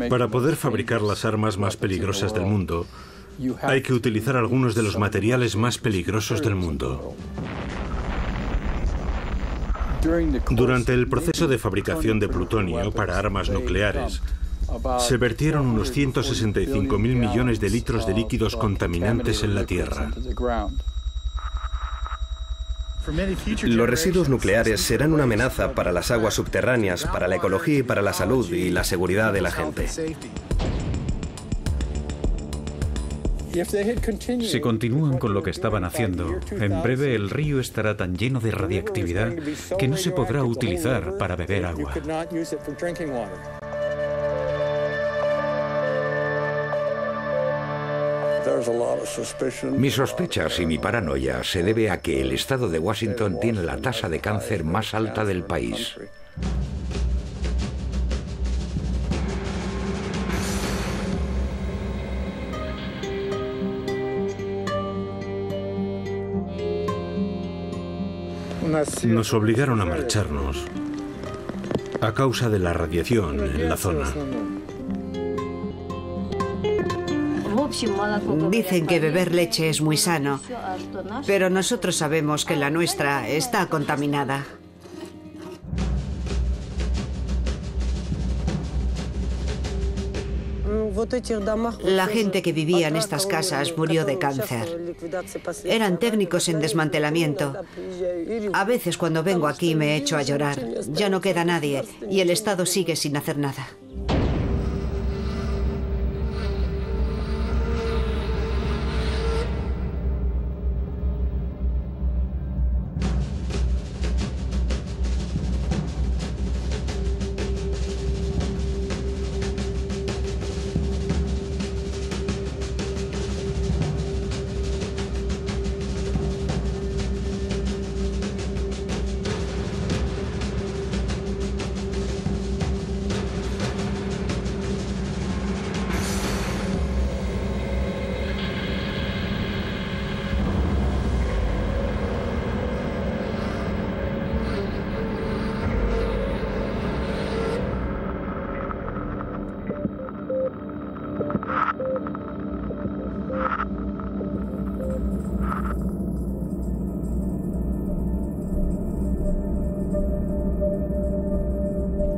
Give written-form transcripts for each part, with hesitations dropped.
Para poder fabricar las armas más peligrosas del mundo, hay que utilizar algunos de los materiales más peligrosos del mundo. Durante el proceso de fabricación de plutonio para armas nucleares, se vertieron unos 165.000 millones de litros de líquidos contaminantes en la Tierra. Los residuos nucleares serán una amenaza para las aguas subterráneas, para la ecología y para la salud y la seguridad de la gente. Si continúan con lo que estaban haciendo, en breve el río estará tan lleno de radiactividad que no se podrá utilizar para beber agua. Mis sospechas y mi paranoia se debe a que el estado de Washington tiene la tasa de cáncer más alta del país. Nos obligaron a marcharnos a causa de la radiación en la zona. Dicen que beber leche es muy sano, pero nosotros sabemos que la nuestra está contaminada. La gente que vivía en estas casas murió de cáncer. Eran técnicos en desmantelamiento. A veces cuando vengo aquí me echo a llorar. Ya no queda nadie y el Estado sigue sin hacer nada.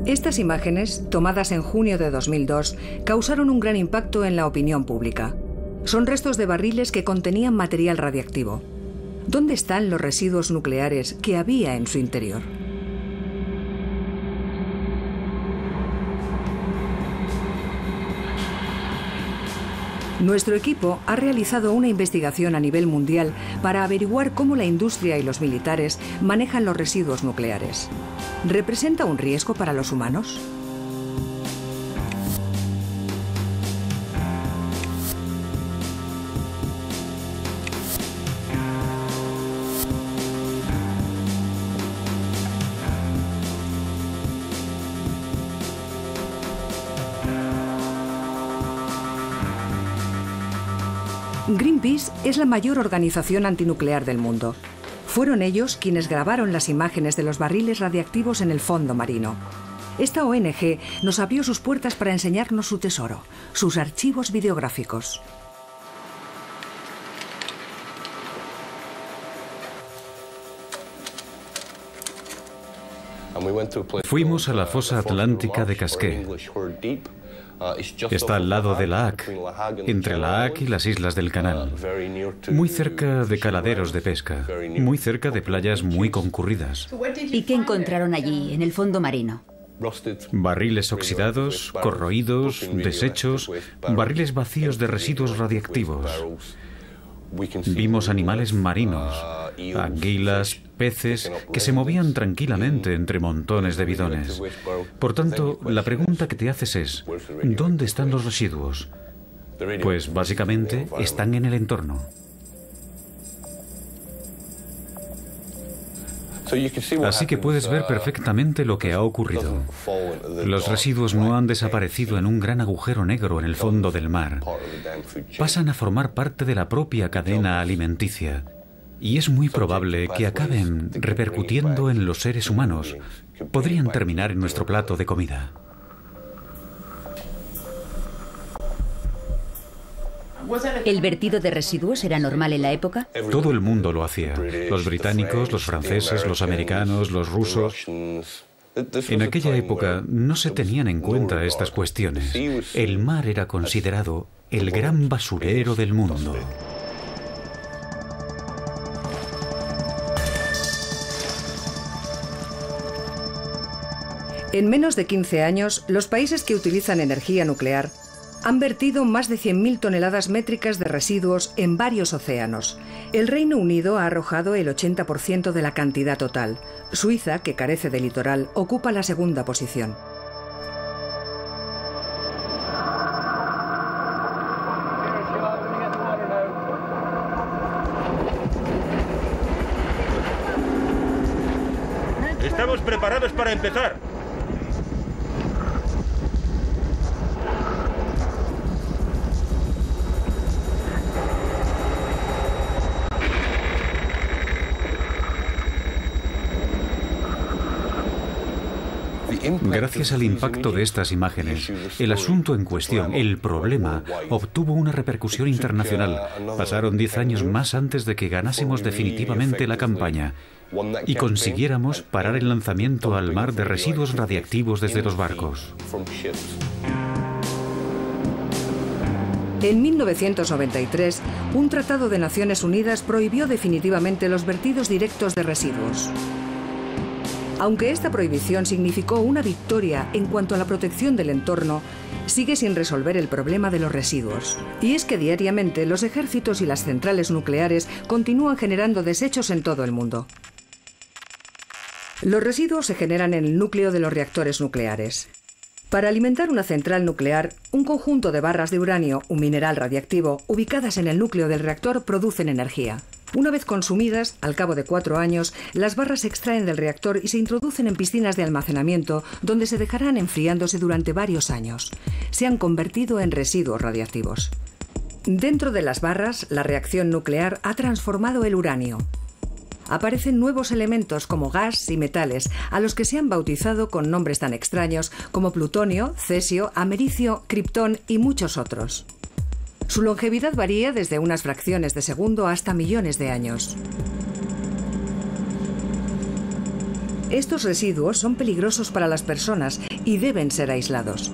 Estas imágenes, tomadas en junio de 2002, causaron un gran impacto en la opinión pública. Son restos de barriles que contenían material radiactivo. ¿Dónde están los residuos nucleares que había en su interior? Nuestro equipo ha realizado una investigación a nivel mundial para averiguar cómo la industria y los militares manejan los residuos nucleares. ¿Representa un riesgo para los humanos? Greenpeace es la mayor organización antinuclear del mundo. Fueron ellos quienes grabaron las imágenes de los barriles radiactivos en el fondo marino. Esta ONG nos abrió sus puertas para enseñarnos su tesoro, sus archivos videográficos. Fuimos a la fosa atlántica de Casqué. Está al lado de La Hague, entre La Hague y las islas del Canal, muy cerca de caladeros de pesca, muy cerca de playas muy concurridas. ¿Y qué encontraron allí, en el fondo marino? Barriles oxidados, corroídos, desechos, barriles vacíos de residuos radiactivos. Vimos animales marinos, anguilas, peces, que se movían tranquilamente entre montones de bidones. Por tanto, la pregunta que te haces es, ¿dónde están los residuos? Pues básicamente están en el entorno. Así que puedes ver perfectamente lo que ha ocurrido. Los residuos no han desaparecido en un gran agujero negro en el fondo del mar. Pasan a formar parte de la propia cadena alimenticia. Y es muy probable que acaben repercutiendo en los seres humanos. Podrían terminar en nuestro plato de comida. ¿El vertido de residuos era normal en la época? Todo el mundo lo hacía. Los británicos, los franceses, los americanos, los rusos. En aquella época no se tenían en cuenta estas cuestiones. El mar era considerado el gran basurero del mundo. En menos de 15 años, los países que utilizan energía nuclear han vertido más de 100.000 toneladas métricas de residuos en varios océanos. El Reino Unido ha arrojado el 80% de la cantidad total. Suiza, que carece de litoral, ocupa la segunda posición. Estamos preparados para empezar. Gracias al impacto de estas imágenes, el asunto en cuestión, el problema, obtuvo una repercusión internacional. Pasaron 10 años más antes de que ganásemos definitivamente la campaña y consiguiéramos parar el lanzamiento al mar de residuos radiactivos desde los barcos. En 1993, un tratado de Naciones Unidas prohibió definitivamente los vertidos directos de residuos. Aunque esta prohibición significó una victoria en cuanto a la protección del entorno, sigue sin resolver el problema de los residuos. Y es que diariamente los ejércitos y las centrales nucleares continúan generando desechos en todo el mundo. Los residuos se generan en el núcleo de los reactores nucleares. Para alimentar una central nuclear, un conjunto de barras de uranio, un mineral radiactivo, ubicadas en el núcleo del reactor, producen energía. Una vez consumidas, al cabo de 4 años, las barras se extraen del reactor y se introducen en piscinas de almacenamiento, donde se dejarán enfriándose durante varios años. Se han convertido en residuos radiactivos. Dentro de las barras, la reacción nuclear ha transformado el uranio. Aparecen nuevos elementos como gas y metales, a los que se han bautizado con nombres tan extraños como plutonio, cesio, americio, criptón y muchos otros. Su longevidad varía desde unas fracciones de segundo hasta millones de años. Estos residuos son peligrosos para las personas y deben ser aislados.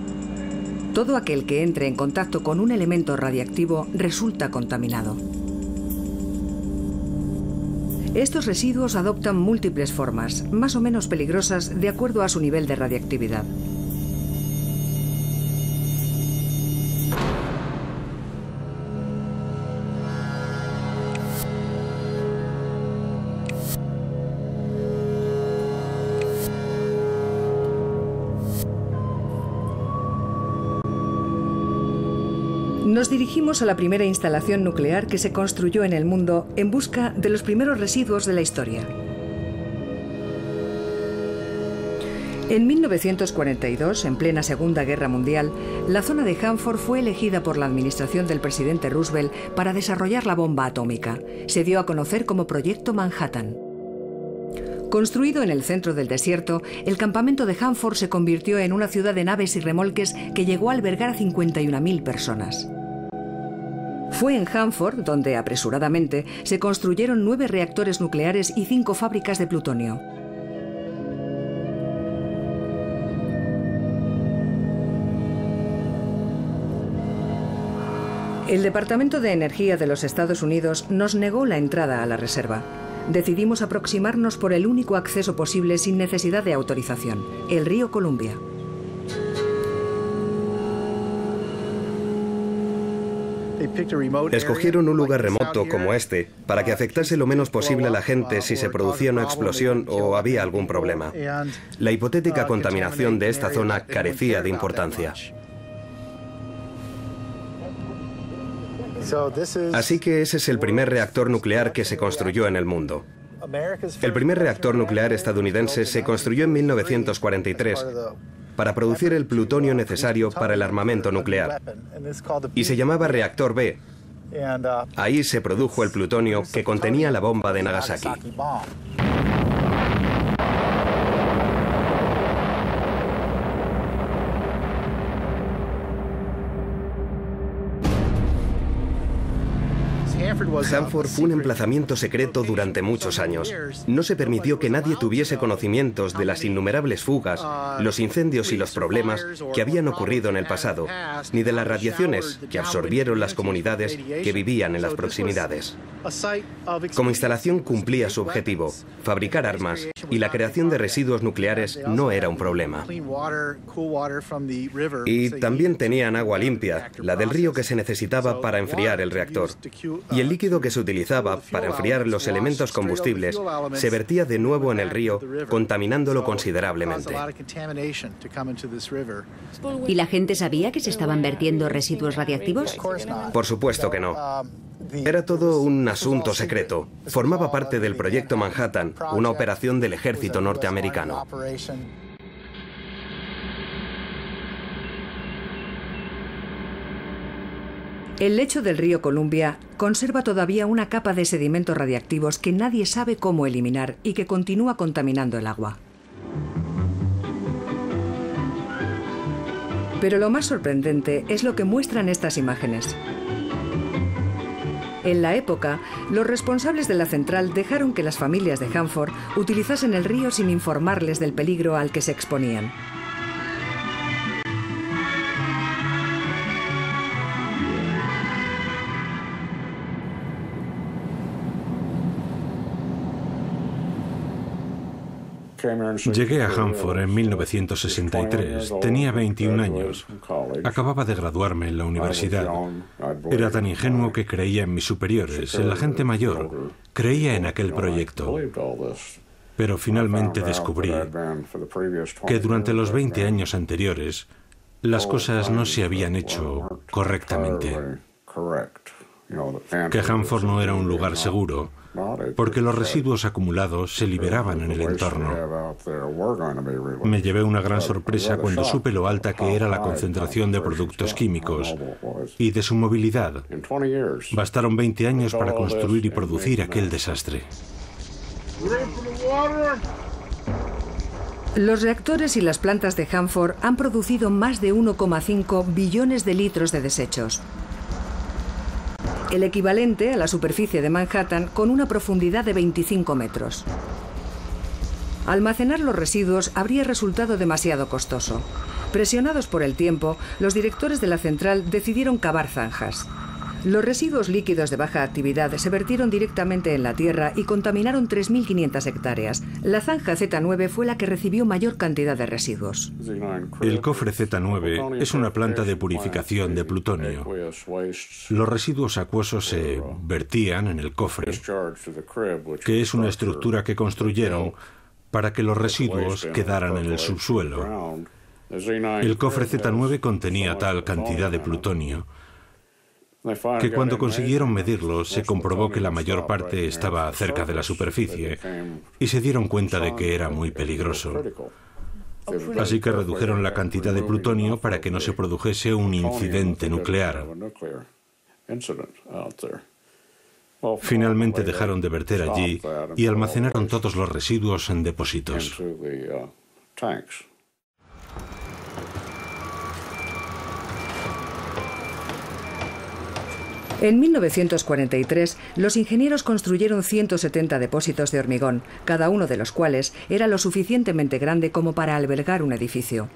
Todo aquel que entre en contacto con un elemento radiactivo resulta contaminado. Estos residuos adoptan múltiples formas, más o menos peligrosas de acuerdo a su nivel de radiactividad. Nos dirigimos a la primera instalación nuclear que se construyó en el mundo en busca de los primeros residuos de la historia. En 1942, en plena Segunda Guerra Mundial, la zona de Hanford fue elegida por la administración del presidente Roosevelt para desarrollar la bomba atómica. Se dio a conocer como Proyecto Manhattan. Construido en el centro del desierto, el campamento de Hanford se convirtió en una ciudad de naves y remolques que llegó a albergar a 51.000 personas. Fue en Hanford donde, apresuradamente, se construyeron 9 reactores nucleares y 5 fábricas de plutonio. El Departamento de Energía de los Estados Unidos nos negó la entrada a la reserva. Decidimos aproximarnos por el único acceso posible sin necesidad de autorización, el río Columbia. Escogieron un lugar remoto como este para que afectase lo menos posible a la gente si se producía una explosión o había algún problema. La hipotética contaminación de esta zona carecía de importancia. Así que ese es el primer reactor nuclear que se construyó en el mundo. El primer reactor nuclear estadounidense se construyó en 1943 para producir el plutonio necesario para el armamento nuclear. Y se llamaba Reactor B. Ahí se produjo el plutonio que contenía la bomba de Nagasaki. Hanford fue un emplazamiento secreto durante muchos años. No se permitió que nadie tuviese conocimientos de las innumerables fugas, los incendios y los problemas que habían ocurrido en el pasado, ni de las radiaciones que absorbieron las comunidades que vivían en las proximidades. Como instalación cumplía su objetivo, fabricar armas, y la creación de residuos nucleares no era un problema. Y también tenían agua limpia, la del río que se necesitaba para enfriar el reactor. Y el líquido que se utilizaba para enfriar los elementos combustibles se vertía de nuevo en el río, contaminándolo considerablemente. ¿Y la gente sabía que se estaban vertiendo residuos radiactivos? Por supuesto que no. Era todo un asunto secreto. Formaba parte del Proyecto Manhattan, una operación del ejército norteamericano. El lecho del río Columbia conserva todavía una capa de sedimentos radiactivos que nadie sabe cómo eliminar y que continúa contaminando el agua. Pero lo más sorprendente es lo que muestran estas imágenes. En la época, los responsables de la central dejaron que las familias de Hanford utilizasen el río sin informarles del peligro al que se exponían. Llegué a Hanford en 1963. Tenía 21 años. Acababa de graduarme en la universidad. Era tan ingenuo que creía en mis superiores, en la gente mayor. Creía en aquel proyecto. Pero finalmente descubrí que durante los 20 años anteriores las cosas no se habían hecho correctamente. Que Hanford no era un lugar seguro, porque los residuos acumulados se liberaban en el entorno. Me llevé una gran sorpresa cuando supe lo alta que era la concentración de productos químicos y de su movilidad. Bastaron 20 años para construir y producir aquel desastre. Los reactores y las plantas de Hanford han producido más de 1,5 billones de litros de desechos. El equivalente a la superficie de Manhattan con una profundidad de 25 metros. Almacenar los residuos habría resultado demasiado costoso. Presionados por el tiempo, los directores de la central decidieron cavar zanjas. Los residuos líquidos de baja actividad se vertieron directamente en la tierra y contaminaron 3.500 hectáreas. La zanja Z9 fue la que recibió mayor cantidad de residuos. El cofre Z9 es una planta de purificación de plutonio. Los residuos acuosos se vertían en el cofre, que es una estructura que construyeron para que los residuos quedaran en el subsuelo. El cofre Z9 contenía tal cantidad de plutonio que cuando consiguieron medirlo se comprobó que la mayor parte estaba cerca de la superficie y se dieron cuenta de que era muy peligroso. Así que redujeron la cantidad de plutonio para que no se produjese un incidente nuclear. Finalmente dejaron de verter allí y almacenaron todos los residuos en depósitos. En 1943, los ingenieros construyeron 170 depósitos de hormigón, cada uno de los cuales era lo suficientemente grande como para albergar un edificio.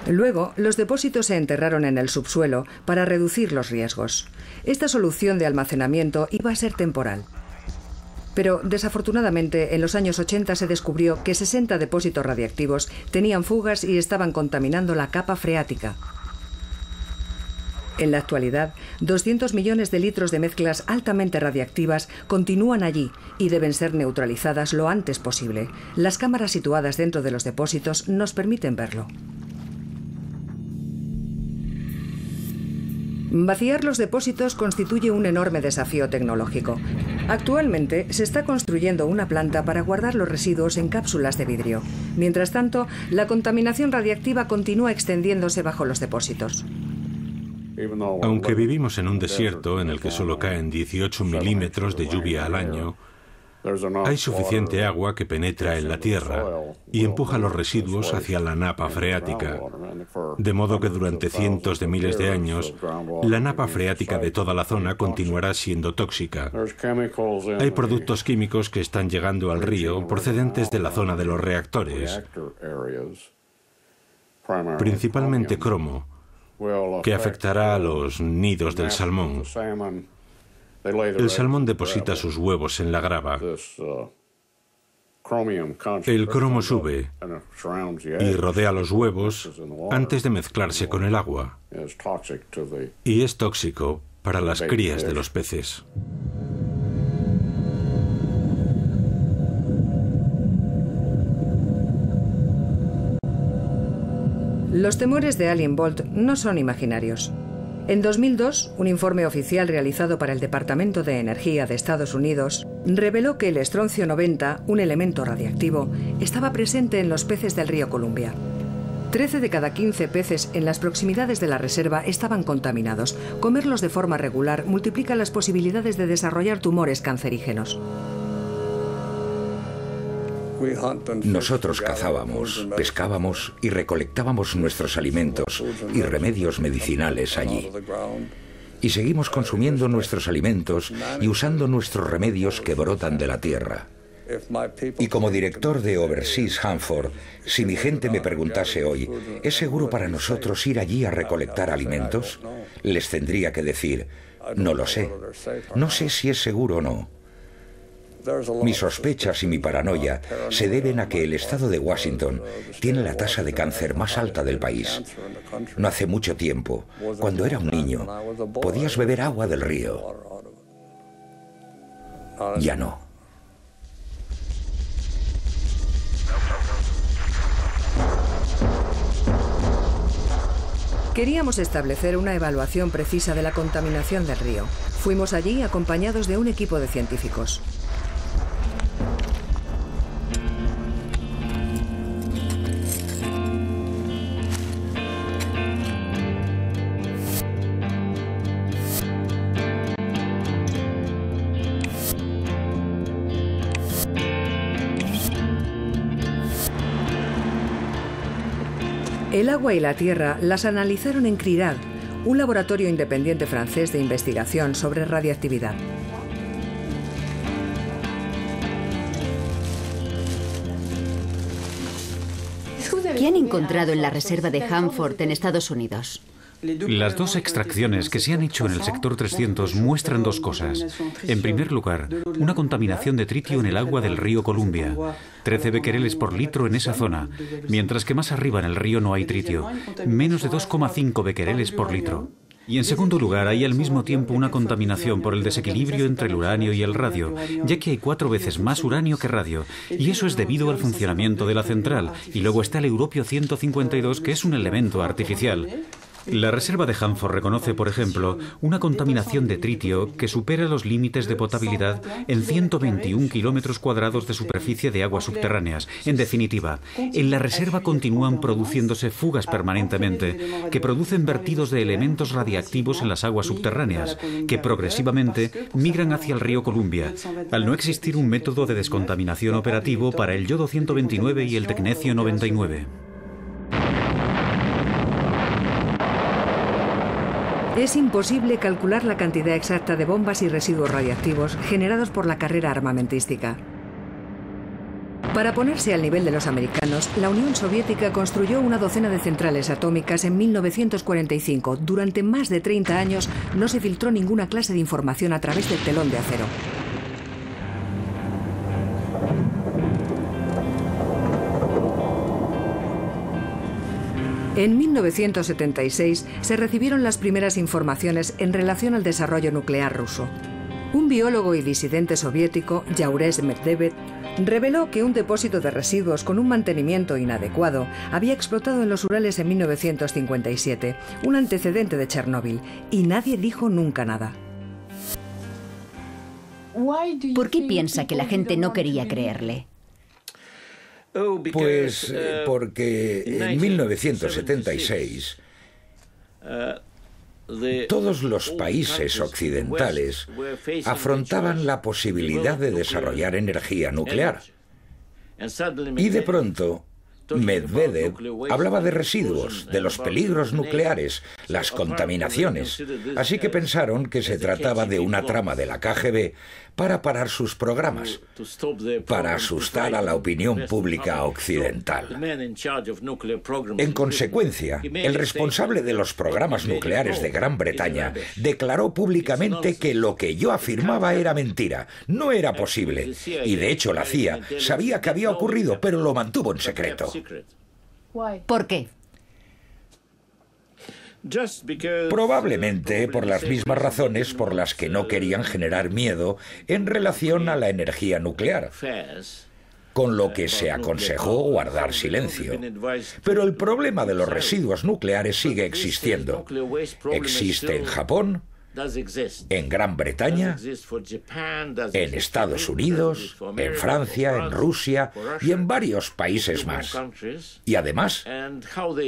Luego, los depósitos se enterraron en el subsuelo para reducir los riesgos. Esta solución de almacenamiento iba a ser temporal. Pero, desafortunadamente, en los años 80 se descubrió que 60 depósitos radiactivos tenían fugas y estaban contaminando la capa freática. En la actualidad, 200 millones de litros de mezclas altamente radiactivas continúan allí y deben ser neutralizadas lo antes posible. Las cámaras situadas dentro de los depósitos nos permiten verlo. Vaciar los depósitos constituye un enorme desafío tecnológico. Actualmente se está construyendo una planta para guardar los residuos en cápsulas de vidrio. Mientras tanto, la contaminación radiactiva continúa extendiéndose bajo los depósitos. Aunque vivimos en un desierto en el que solo caen 18 milímetros de lluvia al año, Hay suficiente agua que penetra en la tierra y empuja los residuos hacia la napa freática, de modo que durante cientos de miles de años la napa freática de toda la zona continuará siendo tóxica. Hay productos químicos que están llegando al río procedentes de la zona de los reactores, principalmente cromo, que afectará a los nidos del salmón. El salmón deposita sus huevos en la grava. El cromo sube y rodea los huevos antes de mezclarse con el agua. Y es tóxico para las crías de los peces. Los temores de Alien Bolt no son imaginarios. En 2002, un informe oficial realizado para el Departamento de Energía de Estados Unidos reveló que el estroncio 90, un elemento radiactivo, estaba presente en los peces del río Columbia. 13 de cada 15 peces en las proximidades de la reserva estaban contaminados. Comerlos de forma regular multiplica las posibilidades de desarrollar tumores cancerígenos. Nosotros cazábamos, pescábamos y recolectábamos nuestros alimentos y remedios medicinales allí. Y seguimos consumiendo nuestros alimentos y usando nuestros remedios que brotan de la tierra. Y como director de Overseas Hanford, si mi gente me preguntase hoy, ¿es seguro para nosotros ir allí a recolectar alimentos? Les tendría que decir, no lo sé. No sé si es seguro o no. Mis sospechas y mi paranoia se deben a que el estado de Washington tiene la tasa de cáncer más alta del país. No hace mucho tiempo, cuando era un niño, podías beber agua del río. Ya no. Queríamos establecer una evaluación precisa de la contaminación del río. Fuimos allí acompañados de un equipo de científicos. El agua y la tierra las analizaron en CRIRAD, un laboratorio independiente francés de investigación sobre radiactividad. ¿Qué han encontrado en la reserva de Hanford en Estados Unidos? Las dos extracciones que se han hecho en el sector 300 muestran dos cosas. En primer lugar, una contaminación de tritio en el agua del río Columbia. 13 becquereles por litro en esa zona, mientras que más arriba en el río no hay tritio. Menos de 2,5 becquereles por litro. Y en segundo lugar, hay al mismo tiempo una contaminación por el desequilibrio entre el uranio y el radio, ya que hay 4 veces más uranio que radio, y eso es debido al funcionamiento de la central. Y luego está el europio 152, que es un elemento artificial. La reserva de Hanford reconoce, por ejemplo, una contaminación de tritio que supera los límites de potabilidad en 121 kilómetros cuadrados de superficie de aguas subterráneas. En definitiva, en la reserva continúan produciéndose fugas permanentemente que producen vertidos de elementos radiactivos en las aguas subterráneas, que progresivamente migran hacia el río Columbia, al no existir un método de descontaminación operativo para el yodo 129 y el tecnecio 99. Es imposible calcular la cantidad exacta de bombas y residuos radiactivos generados por la carrera armamentística. Para ponerse al nivel de los americanos, la Unión Soviética construyó una docena de centrales atómicas en 1945. Durante más de 30 años no se filtró ninguna clase de información a través del telón de acero. En 1976 se recibieron las primeras informaciones en relación al desarrollo nuclear ruso. Un biólogo y disidente soviético, Yaures Medvedev, reveló que un depósito de residuos con un mantenimiento inadecuado había explotado en los Urales en 1957, un antecedente de Chernóbil, y nadie dijo nunca nada. ¿Por qué piensa que la gente no quería creerle? Pues porque en 1976 Todos los países occidentales afrontaban la posibilidad de desarrollar energía nuclear. Y de pronto, Medvedev hablaba de residuos, de los peligros nucleares, las contaminaciones, así que pensaron que se trataba de una trama de la KGB para parar sus programas, para asustar a la opinión pública occidental. En consecuencia, el responsable de los programas nucleares de Gran Bretaña declaró públicamente que lo que yo afirmaba era mentira, no era posible, y de hecho la CIA sabía que había ocurrido, pero lo mantuvo en secreto. ¿Por qué? Probablemente por las mismas razones por las que no querían generar miedo en relación a la energía nuclear, con lo que se aconsejó guardar silencio. Pero el problema de los residuos nucleares sigue existiendo. Existe en Japón, en Gran Bretaña, en Estados Unidos, en Francia, en Rusia y en varios países más. Y además,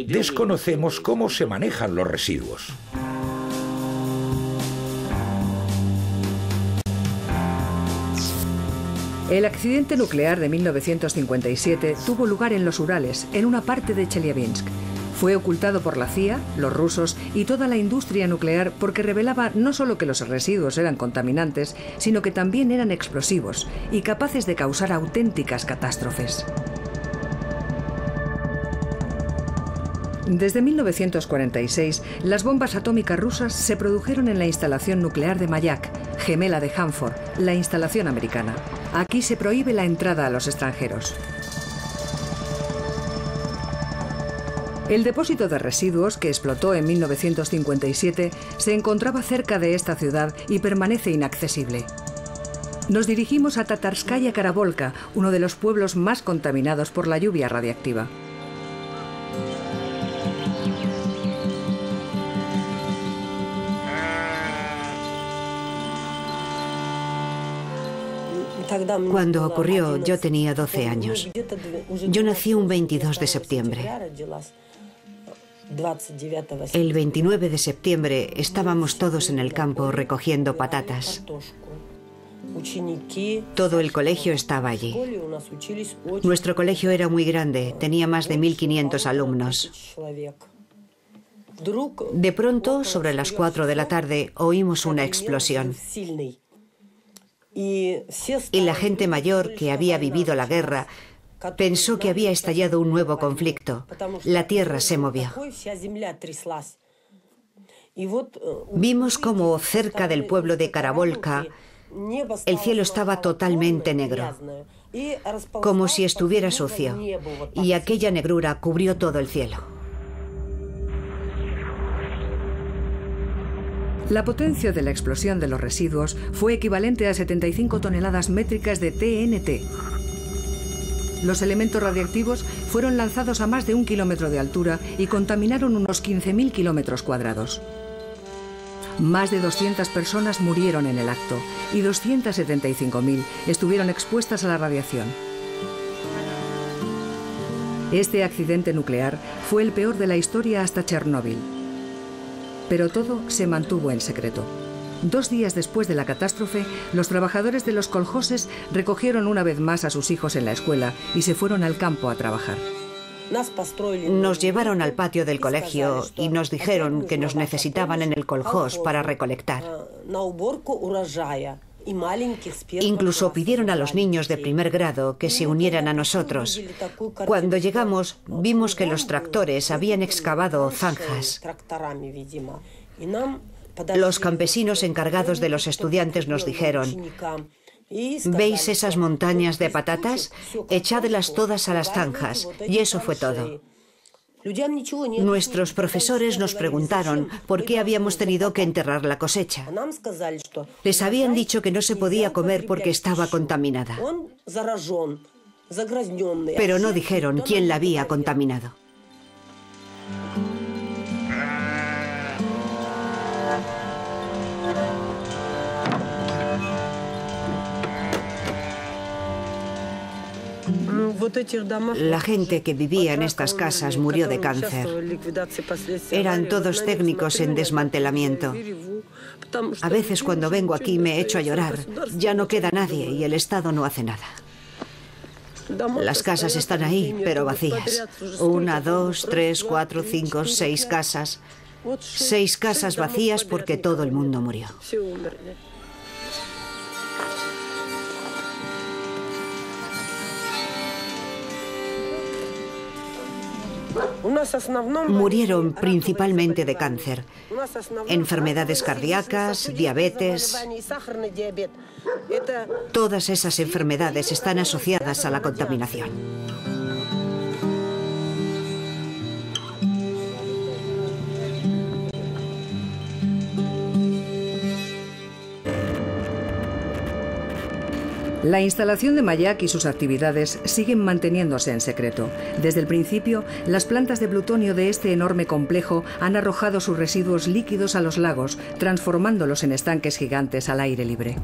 desconocemos cómo se manejan los residuos. El accidente nuclear de 1957 tuvo lugar en los Urales, en una parte de Chelyabinsk. Fue ocultado por la CIA, los rusos y toda la industria nuclear porque revelaba no solo que los residuos eran contaminantes, sino que también eran explosivos y capaces de causar auténticas catástrofes. Desde 1946, las bombas atómicas rusas se produjeron en la instalación nuclear de Mayak, gemela de Hanford, la instalación americana. Aquí se prohíbe la entrada a los extranjeros. El depósito de residuos, que explotó en 1957, se encontraba cerca de esta ciudad y permanece inaccesible. Nos dirigimos a Tatarskaya Karavolka, uno de los pueblos más contaminados por la lluvia radiactiva. Cuando ocurrió, yo tenía 12 años. Yo nací un 22 de septiembre. El 29 de septiembre estábamos todos en el campo recogiendo patatas. Todo el colegio estaba allí. Nuestro colegio era muy grande, tenía más de 1500 alumnos. De pronto, sobre las 4 de la tarde, oímos una explosión. Y la gente mayor que había vivido la guerra pensó que había estallado un nuevo conflicto. La tierra se movió. Vimos como cerca del pueblo de Karavolka el cielo estaba totalmente negro, como si estuviera sucio, y aquella negrura cubrió todo el cielo. La potencia de la explosión de los residuos fue equivalente a 75 toneladas métricas de TNT. Los elementos radiactivos fueron lanzados a más de 1 kilómetro de altura y contaminaron unos 15.000 kilómetros cuadrados. Más de 200 personas murieron en el acto y 275.000 estuvieron expuestas a la radiación. Este accidente nuclear fue el peor de la historia hasta Chernóbil. Pero todo se mantuvo en secreto. 2 días después de la catástrofe, los trabajadores de los koljoses recogieron una vez más a sus hijos en la escuela y se fueron al campo a trabajar. Nos llevaron al patio del colegio y nos dijeron que nos necesitaban en el koljós para recolectar. Incluso pidieron a los niños de primer grado que se unieran a nosotros. Cuando llegamos, vimos que los tractores habían excavado zanjas. Los campesinos encargados de los estudiantes nos dijeron: ¿veis esas montañas de patatas? Echadlas todas a las zanjas. Y eso fue todo. Nuestros profesores nos preguntaron por qué habíamos tenido que enterrar la cosecha. Les habían dicho que no se podía comer porque estaba contaminada. Pero no dijeron quién la había contaminado. La gente que vivía en estas casas murió de cáncer. Eran todos técnicos en desmantelamiento. A veces cuando vengo aquí me echo a llorar. Ya no queda nadie y el Estado no hace nada. Las casas están ahí, pero vacías. 1, 2, 3, 4, 5, 6 casas. 6 casas vacías porque todo el mundo murió. Murieron principalmente de cáncer, enfermedades cardíacas, diabetes. Todas esas enfermedades están asociadas a la contaminación. La instalación de Mayak y sus actividades siguen manteniéndose en secreto. Desde el principio, las plantas de plutonio de este enorme complejo han arrojado sus residuos líquidos a los lagos, transformándolos en estanques gigantes al aire libre.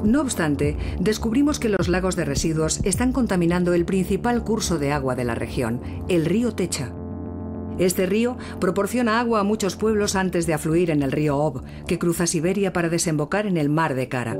No obstante, descubrimos que los lagos de residuos están contaminando el principal curso de agua de la región, el río Techa. Este río proporciona agua a muchos pueblos antes de afluir en el río Ob, que cruza Siberia para desembocar en el mar de Kara.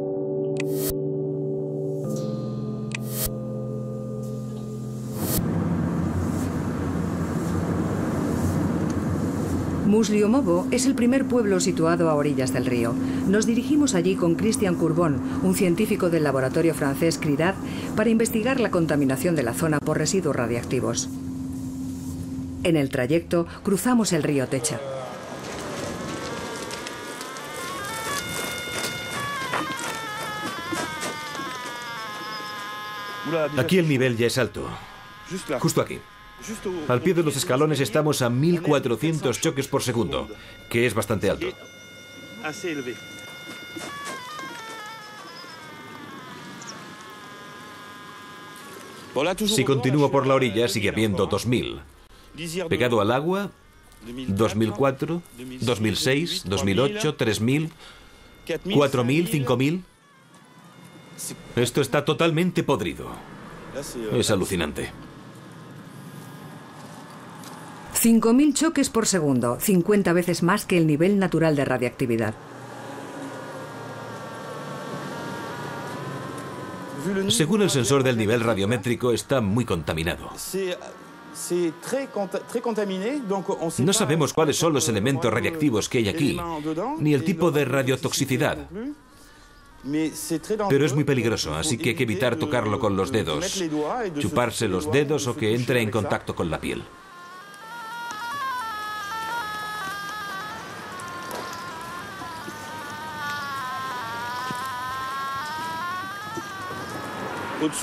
Musliomovo es el primer pueblo situado a orillas del río. Nos dirigimos allí con Christian Courbon, un científico del laboratorio francés CRIDAD, para investigar la contaminación de la zona por residuos radiactivos. En el trayecto cruzamos el río Techa. Aquí el nivel ya es alto. Justo aquí. Al pie de los escalones estamos a 1400 choques por segundo, que es bastante alto. Si continúo por la orilla, sigue habiendo 2000. Pegado al agua, 2004, 2006, 2008, 3000, 4000, 5000. Esto está totalmente podrido. Es alucinante. 5000 choques por segundo, 50 veces más que el nivel natural de radiactividad. Según el sensor del nivel radiométrico, está muy contaminado. No sabemos cuáles son los elementos radiactivos que hay aquí, ni el tipo de radiotoxicidad. Pero es muy peligroso, así que hay que evitar tocarlo con los dedos, chuparse los dedos o que entre en contacto con la piel.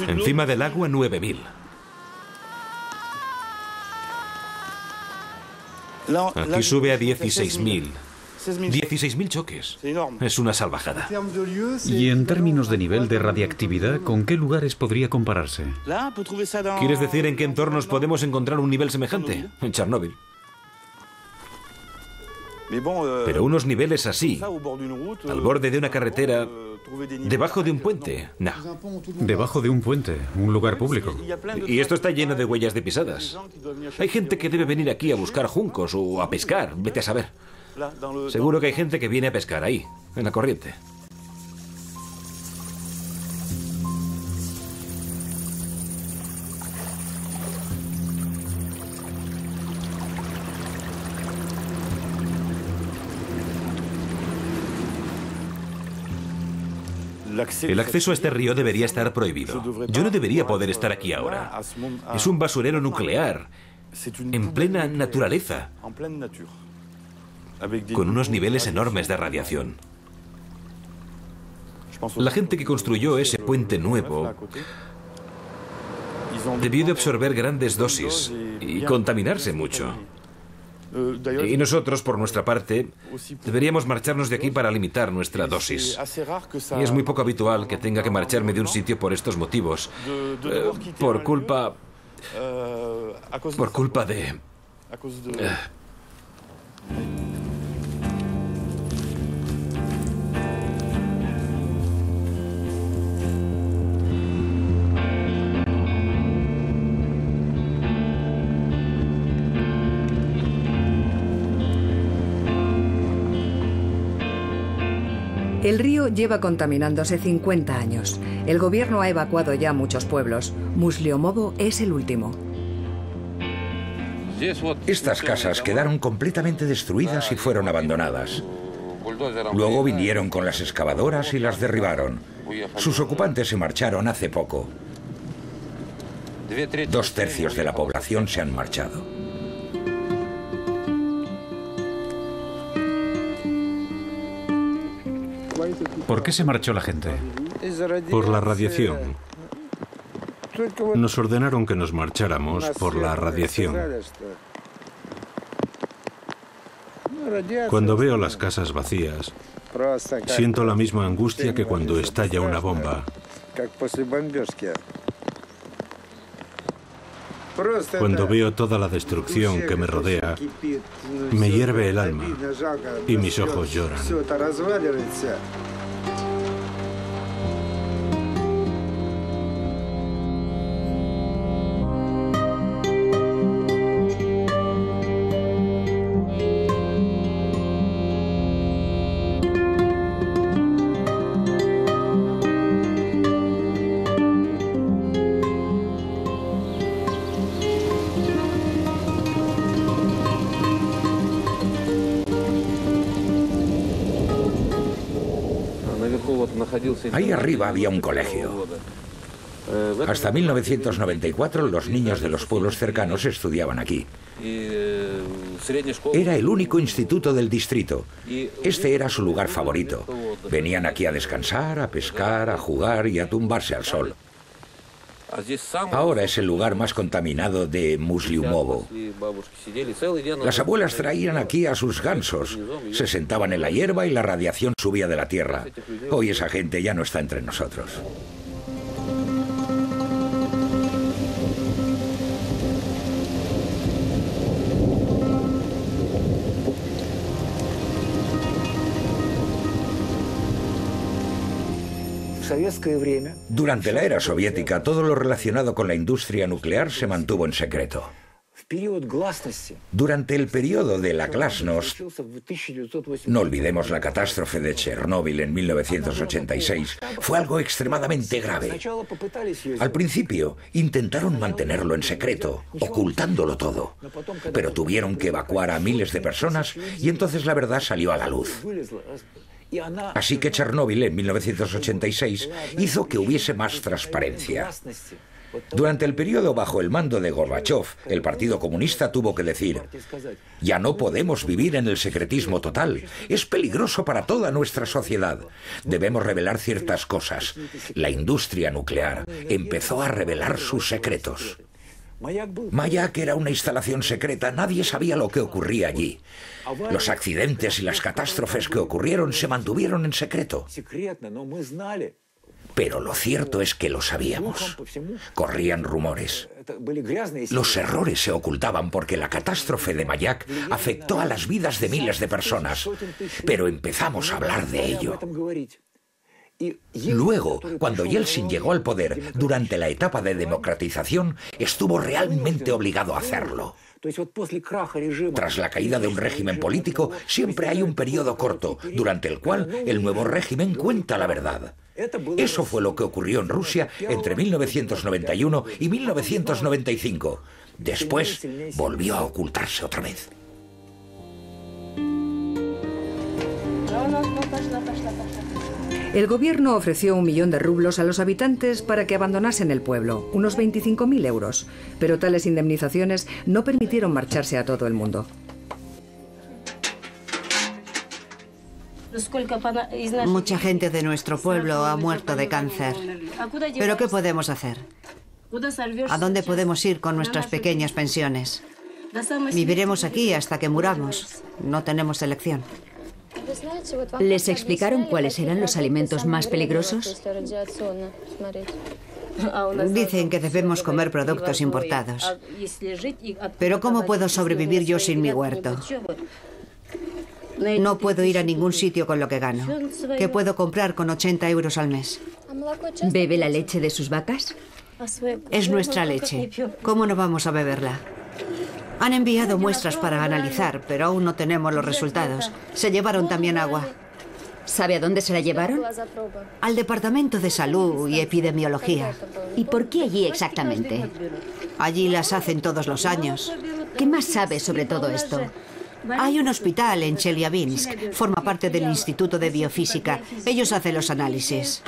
Encima del agua, 9000. Aquí sube a 16.000. 16.000 choques. Es una salvajada. Y en términos de nivel de radiactividad, ¿con qué lugares podría compararse? ¿Quieres decir en qué entornos podemos encontrar un nivel semejante? En Chernóbil. Pero unos niveles así, al borde de una carretera, debajo de un puente, no. Debajo de un puente, un lugar público. Y esto está lleno de huellas de pisadas. Hay gente que debe venir aquí a buscar juncos o a pescar, vete a saber. Seguro que hay gente que viene a pescar ahí, en la corriente. El acceso a este río debería estar prohibido. Yo no debería poder estar aquí ahora. Es un basurero nuclear, en plena naturaleza, con unos niveles enormes de radiación. La gente que construyó ese puente nuevo debió de absorber grandes dosis y contaminarse mucho. Y nosotros, por nuestra parte, deberíamos marcharnos de aquí para limitar nuestra dosis. Y es muy poco habitual que tenga que marcharme de un sitio por estos motivos. Por culpa de... El río lleva contaminándose 50 años. El gobierno ha evacuado ya muchos pueblos. Musliomovo es el último. Estas casas quedaron completamente destruidas y fueron abandonadas. Luego vinieron con las excavadoras y las derribaron. Sus ocupantes se marcharon hace poco. 2/3 de la población se han marchado. ¿Por qué se marchó la gente? Por la radiación. Nos ordenaron que nos marcháramos por la radiación. Cuando veo las casas vacías, siento la misma angustia que cuando estalla una bomba. Cuando veo toda la destrucción que me rodea, me hierve el alma y mis ojos lloran. Ahí arriba había un colegio. Hasta 1994 los niños de los pueblos cercanos estudiaban aquí. Era el único instituto del distrito. Este era su lugar favorito. Venían aquí a descansar, a pescar, a jugar y a tumbarse al sol. Ahora es el lugar más contaminado de Musliomovo. Las abuelas traían aquí a sus gansos, se sentaban en la hierba y la radiación subía de la tierra. Hoy esa gente ya no está entre nosotros. Durante la era soviética, todo lo relacionado con la industria nuclear se mantuvo en secreto. Durante el periodo de la glasnost, no olvidemos la catástrofe de Chernóbil en 1986, fue algo extremadamente grave. Al principio, intentaron mantenerlo en secreto, ocultándolo todo, pero tuvieron que evacuar a miles de personas y entonces la verdad salió a la luz. Así que Chernóbil en 1986 hizo que hubiese más transparencia. Durante el periodo bajo el mando de Gorbachov, el Partido Comunista tuvo que decir: ya no podemos vivir en el secretismo total, es peligroso para toda nuestra sociedad. Debemos revelar ciertas cosas. La industria nuclear empezó a revelar sus secretos. Mayak era una instalación secreta, nadie sabía lo que ocurría allí. Los accidentes y las catástrofes que ocurrieron se mantuvieron en secreto. Pero lo cierto es que lo sabíamos. Corrían rumores. Los errores se ocultaban porque la catástrofe de Mayak afectó a las vidas de miles de personas. Pero empezamos a hablar de ello. Luego, cuando Yeltsin llegó al poder, durante la etapa de democratización, estuvo realmente obligado a hacerlo. Tras la caída de un régimen político, siempre hay un periodo corto, durante el cual el nuevo régimen cuenta la verdad. Eso fue lo que ocurrió en Rusia entre 1991 y 1995. Después, volvió a ocultarse otra vez. El gobierno ofreció 1 millón de rublos a los habitantes para que abandonasen el pueblo, unos 25.000 euros, pero tales indemnizaciones no permitieron marcharse a todo el mundo. Mucha gente de nuestro pueblo ha muerto de cáncer. ¿Pero qué podemos hacer? ¿A dónde podemos ir con nuestras pequeñas pensiones? Viviremos aquí hasta que muramos. No tenemos elección. ¿Les explicaron cuáles eran los alimentos más peligrosos? Dicen que debemos comer productos importados. Pero ¿cómo puedo sobrevivir yo sin mi huerto? No puedo ir a ningún sitio con lo que gano. ¿Qué puedo comprar con 80 euros al mes? ¿Bebe la leche de sus vacas? Es nuestra leche. ¿Cómo no vamos a beberla? Han enviado muestras para analizar, pero aún no tenemos los resultados. Se llevaron también agua. ¿Sabe a dónde se la llevaron? Al Departamento de Salud y Epidemiología. ¿Y por qué allí exactamente? Allí las hacen todos los años. ¿Qué más sabe sobre todo esto? Hay un hospital en Chelyabinsk. Forma parte del Instituto de Biofísica. Ellos hacen los análisis.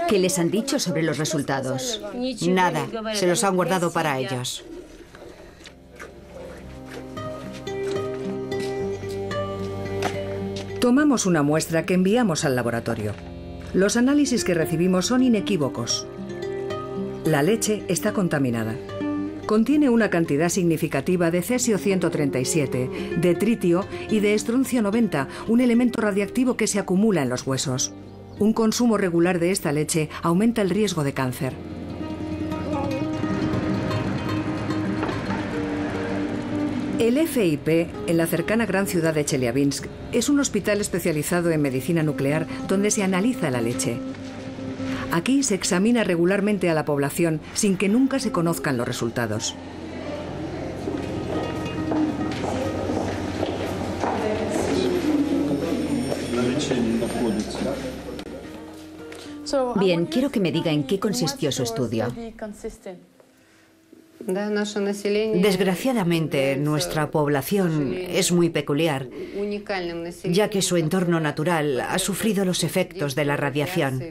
¿Qué les han dicho sobre los resultados? Nada. Se los han guardado para ellos. Tomamos una muestra que enviamos al laboratorio. Los análisis que recibimos son inequívocos. La leche está contaminada. Contiene una cantidad significativa de cesio-137, de tritio y de estroncio-90, un elemento radiactivo que se acumula en los huesos. Un consumo regular de esta leche aumenta el riesgo de cáncer. El FIP, en la cercana gran ciudad de Chelyabinsk, es un hospital especializado en medicina nuclear donde se analiza la leche. Aquí se examina regularmente a la población sin que nunca se conozcan los resultados. Bien, quiero que me diga en qué consistió su estudio. Desgraciadamente, nuestra población es muy peculiar, ya que su entorno natural ha sufrido los efectos de la radiación.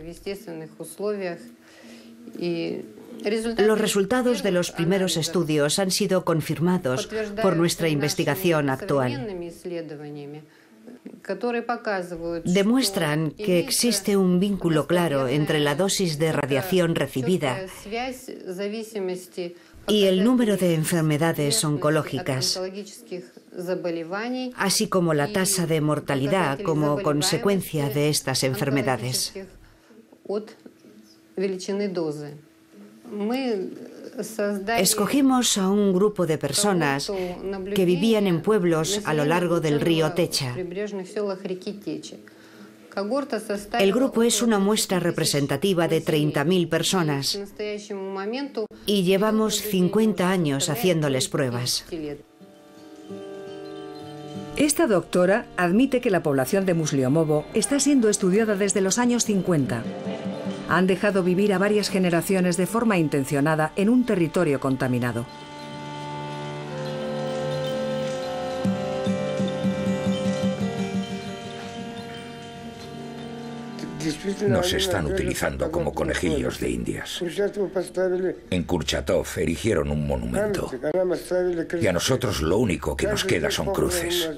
Los resultados de los primeros estudios han sido confirmados por nuestra investigación actual. Demuestran que existe un vínculo claro entre la dosis de radiación recibida y el número de enfermedades oncológicas, así como la tasa de mortalidad como consecuencia de estas enfermedades. Escogimos a un grupo de personas que vivían en pueblos a lo largo del río Techa. El grupo es una muestra representativa de 30.000 personas y llevamos 50 años haciéndoles pruebas. Esta doctora admite que la población de Musliomovo está siendo estudiada desde los años 50. Han dejado vivir a varias generaciones de forma intencionada en un territorio contaminado. Nos están utilizando como conejillos de indias. En Kurchatov erigieron un monumento y a nosotros lo único que nos queda son cruces.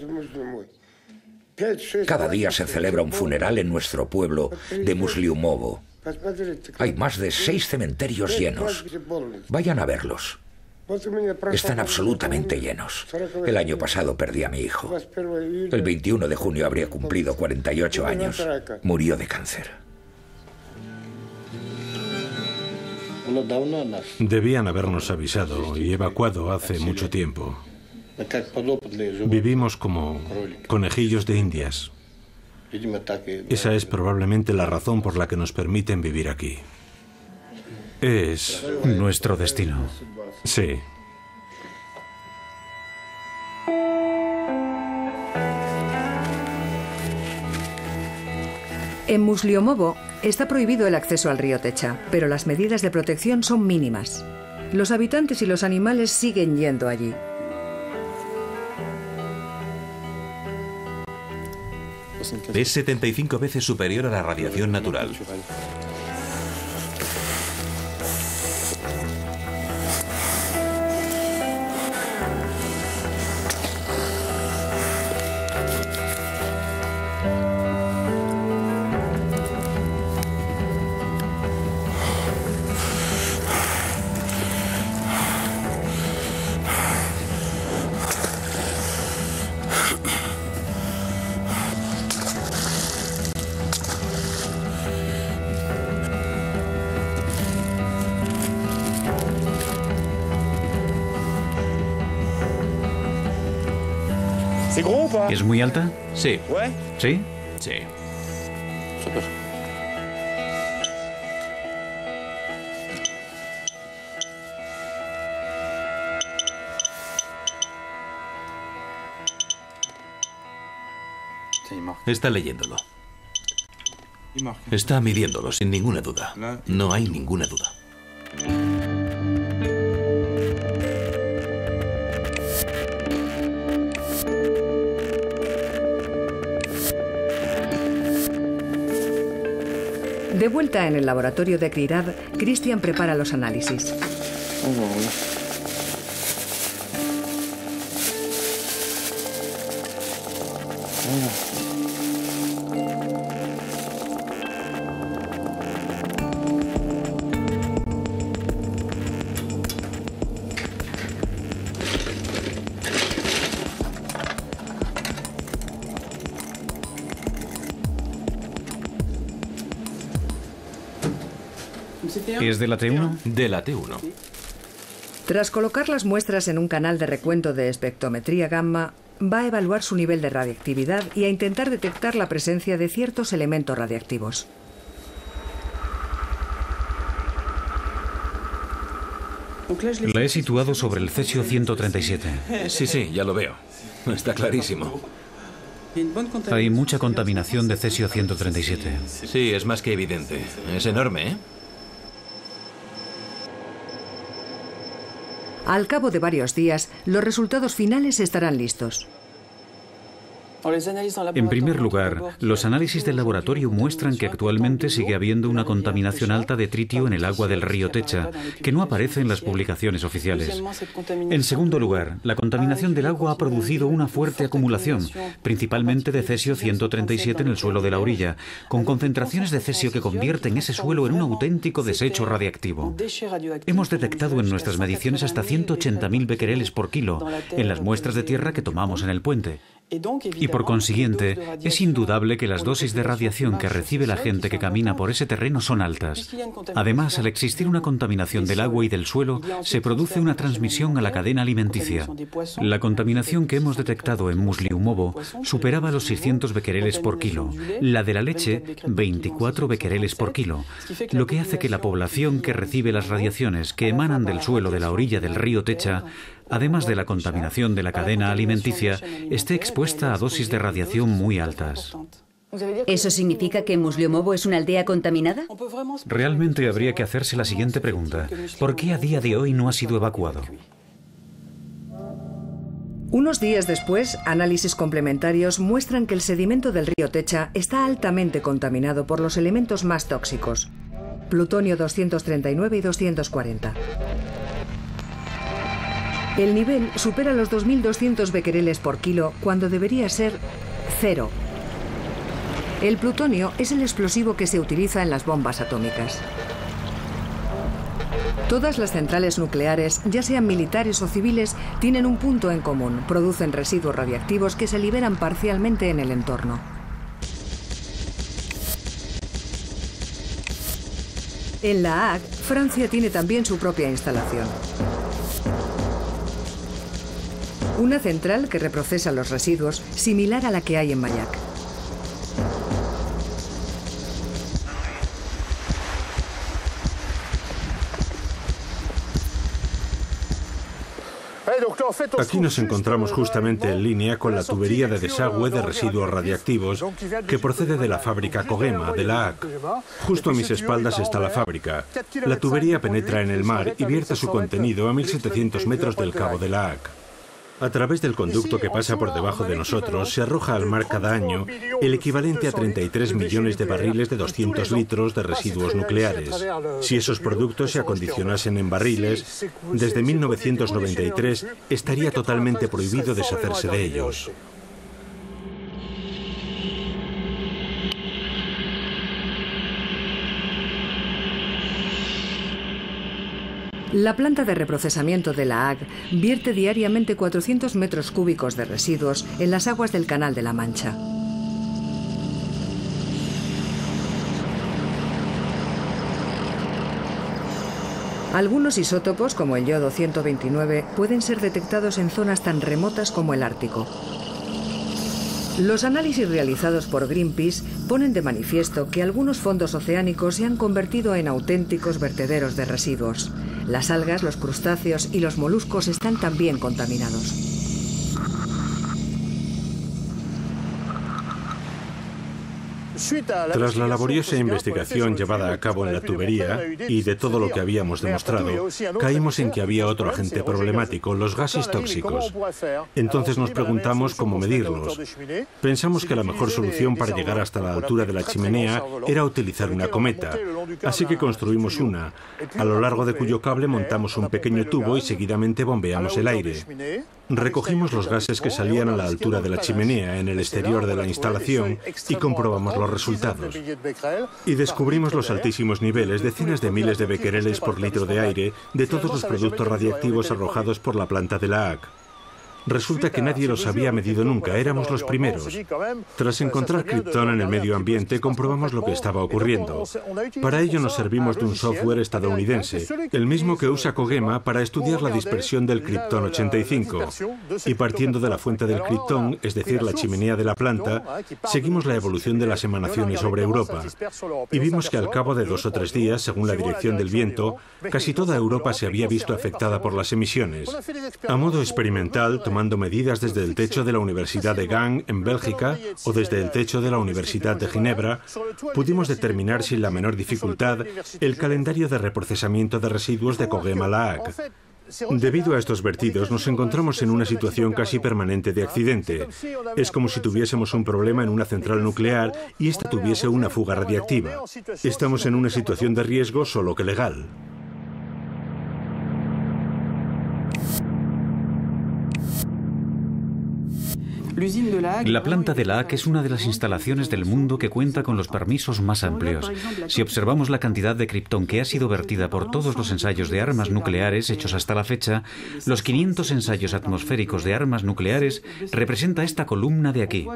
Cada día se celebra un funeral en nuestro pueblo de Musliomovo. Hay más de 6 cementerios llenos. Vayan a verlos. Están absolutamente llenos. El año pasado perdí a mi hijo. El 21 de junio habría cumplido 48 años. Murió de cáncer. Debían habernos avisado y evacuado hace mucho tiempo. Vivimos como conejillos de indias. Esa es probablemente la razón por la que nos permiten vivir aquí. Es nuestro destino. Sí. En Musliomovo está prohibido el acceso al río Techa, pero las medidas de protección son mínimas. Los habitantes y los animales siguen yendo allí. Es 75 veces superior a la radiación natural. ¿Es muy alta? Sí. ¿Sí? Sí. Está leyéndolo. Está midiéndolo, sin ninguna duda. No hay ninguna duda. De vuelta en el laboratorio de CRIRAD, Christian prepara los análisis. ¿Es de la T1? De la T1. Tras colocar las muestras en un canal de recuento de espectrometría gamma, va a evaluar su nivel de radiactividad y a intentar detectar la presencia de ciertos elementos radiactivos. La he situado sobre el cesio 137. Sí, ya lo veo. Está clarísimo. Hay mucha contaminación de cesio 137. Sí, es más que evidente. Es enorme, ¿eh? Al cabo de varios días, los resultados finales estarán listos. En primer lugar, los análisis del laboratorio muestran que actualmente sigue habiendo una contaminación alta de tritio en el agua del río Techa, que no aparece en las publicaciones oficiales. En segundo lugar, la contaminación del agua ha producido una fuerte acumulación, principalmente de cesio 137 en el suelo de la orilla, con concentraciones de cesio que convierten ese suelo en un auténtico desecho radiactivo. Hemos detectado en nuestras mediciones hasta 180.000 becquereles por kilo en las muestras de tierra que tomamos en el puente. Y por consiguiente, es indudable que las dosis de radiación que recibe la gente que camina por ese terreno son altas. Además, al existir una contaminación del agua y del suelo, se produce una transmisión a la cadena alimenticia. La contaminación que hemos detectado en Musliumovo superaba los 600 becquereles por kilo, la de la leche 24 becquereles por kilo, lo que hace que la población que recibe las radiaciones que emanan del suelo de la orilla del río Techa, además de la contaminación de la cadena alimenticia, esté expuesta a dosis de radiación muy altas. ¿Eso significa que Musliumovo es una aldea contaminada? Realmente habría que hacerse la siguiente pregunta. ¿Por qué a día de hoy no ha sido evacuado? Unos días después, análisis complementarios muestran que el sedimento del río Techa está altamente contaminado por los elementos más tóxicos: plutonio 239 y 240. El nivel supera los 2.200 becquereles por kilo cuando debería ser 0. El plutonio es el explosivo que se utiliza en las bombas atómicas. Todas las centrales nucleares, ya sean militares o civiles, tienen un punto en común: producen residuos radiactivos que se liberan parcialmente en el entorno. En La Hague, Francia tiene también su propia instalación. Una central que reprocesa los residuos, similar a la que hay en Mayak. Aquí nos encontramos justamente en línea con la tubería de desagüe de residuos radiactivos que procede de la fábrica Kogema, de La Hague. Justo a mis espaldas está la fábrica. La tubería penetra en el mar y vierte su contenido a 1.700 metros del cabo de La Hague. A través del conducto que pasa por debajo de nosotros se arroja al mar cada año el equivalente a 33 millones de barriles de 200 litros de residuos nucleares. Si esos productos se acondicionasen en barriles, desde 1993 estaría totalmente prohibido deshacerse de ellos. La planta de reprocesamiento de La Hague vierte diariamente 400 metros cúbicos de residuos en las aguas del Canal de la Mancha. Algunos isótopos, como el yodo 129, pueden ser detectados en zonas tan remotas como el Ártico. Los análisis realizados por Greenpeace ponen de manifiesto que algunos fondos oceánicos se han convertido en auténticos vertederos de residuos. Las algas, los crustáceos y los moluscos están también contaminados. Tras la laboriosa investigación llevada a cabo en la tubería y de todo lo que habíamos demostrado, caímos en que había otro agente problemático, los gases tóxicos. Entonces nos preguntamos cómo medirlos. Pensamos que la mejor solución para llegar hasta la altura de la chimenea era utilizar una cometa, así que construimos una, a lo largo de cuyo cable montamos un pequeño tubo y seguidamente bombeamos el aire. Recogimos los gases que salían a la altura de la chimenea en el exterior de la instalación y comprobamos los resultados. Y descubrimos los altísimos niveles, decenas de miles de becquereles por litro de aire, de todos los productos radiactivos arrojados por la planta de la ACC. Resulta que nadie los había medido nunca, éramos los primeros. Tras encontrar criptón en el medio ambiente, comprobamos lo que estaba ocurriendo. Para ello nos servimos de un software estadounidense, el mismo que usa Kogema para estudiar la dispersión del criptón 85. Y partiendo de la fuente del criptón, es decir, la chimenea de la planta, seguimos la evolución de las emanaciones sobre Europa. Y vimos que al cabo de 2 o 3 días, según la dirección del viento, casi toda Europa se había visto afectada por las emisiones. A modo experimental, tomando medidas desde el techo de la Universidad de Gand, en Bélgica, o desde el techo de la Universidad de Ginebra, pudimos determinar sin la menor dificultad el calendario de reprocesamiento de residuos de Kogema-La ACC. Debido a estos vertidos, nos encontramos en una situación casi permanente de accidente. Es como si tuviésemos un problema en una central nuclear y ésta tuviese una fuga radiactiva. Estamos en una situación de riesgo solo que legal. La planta de la ACC es una de las instalaciones del mundo que cuenta con los permisos más amplios. Si observamos la cantidad de criptón que ha sido vertida por todos los ensayos de armas nucleares hechos hasta la fecha, los 500 ensayos atmosféricos de armas nucleares representa esta columna de aquí.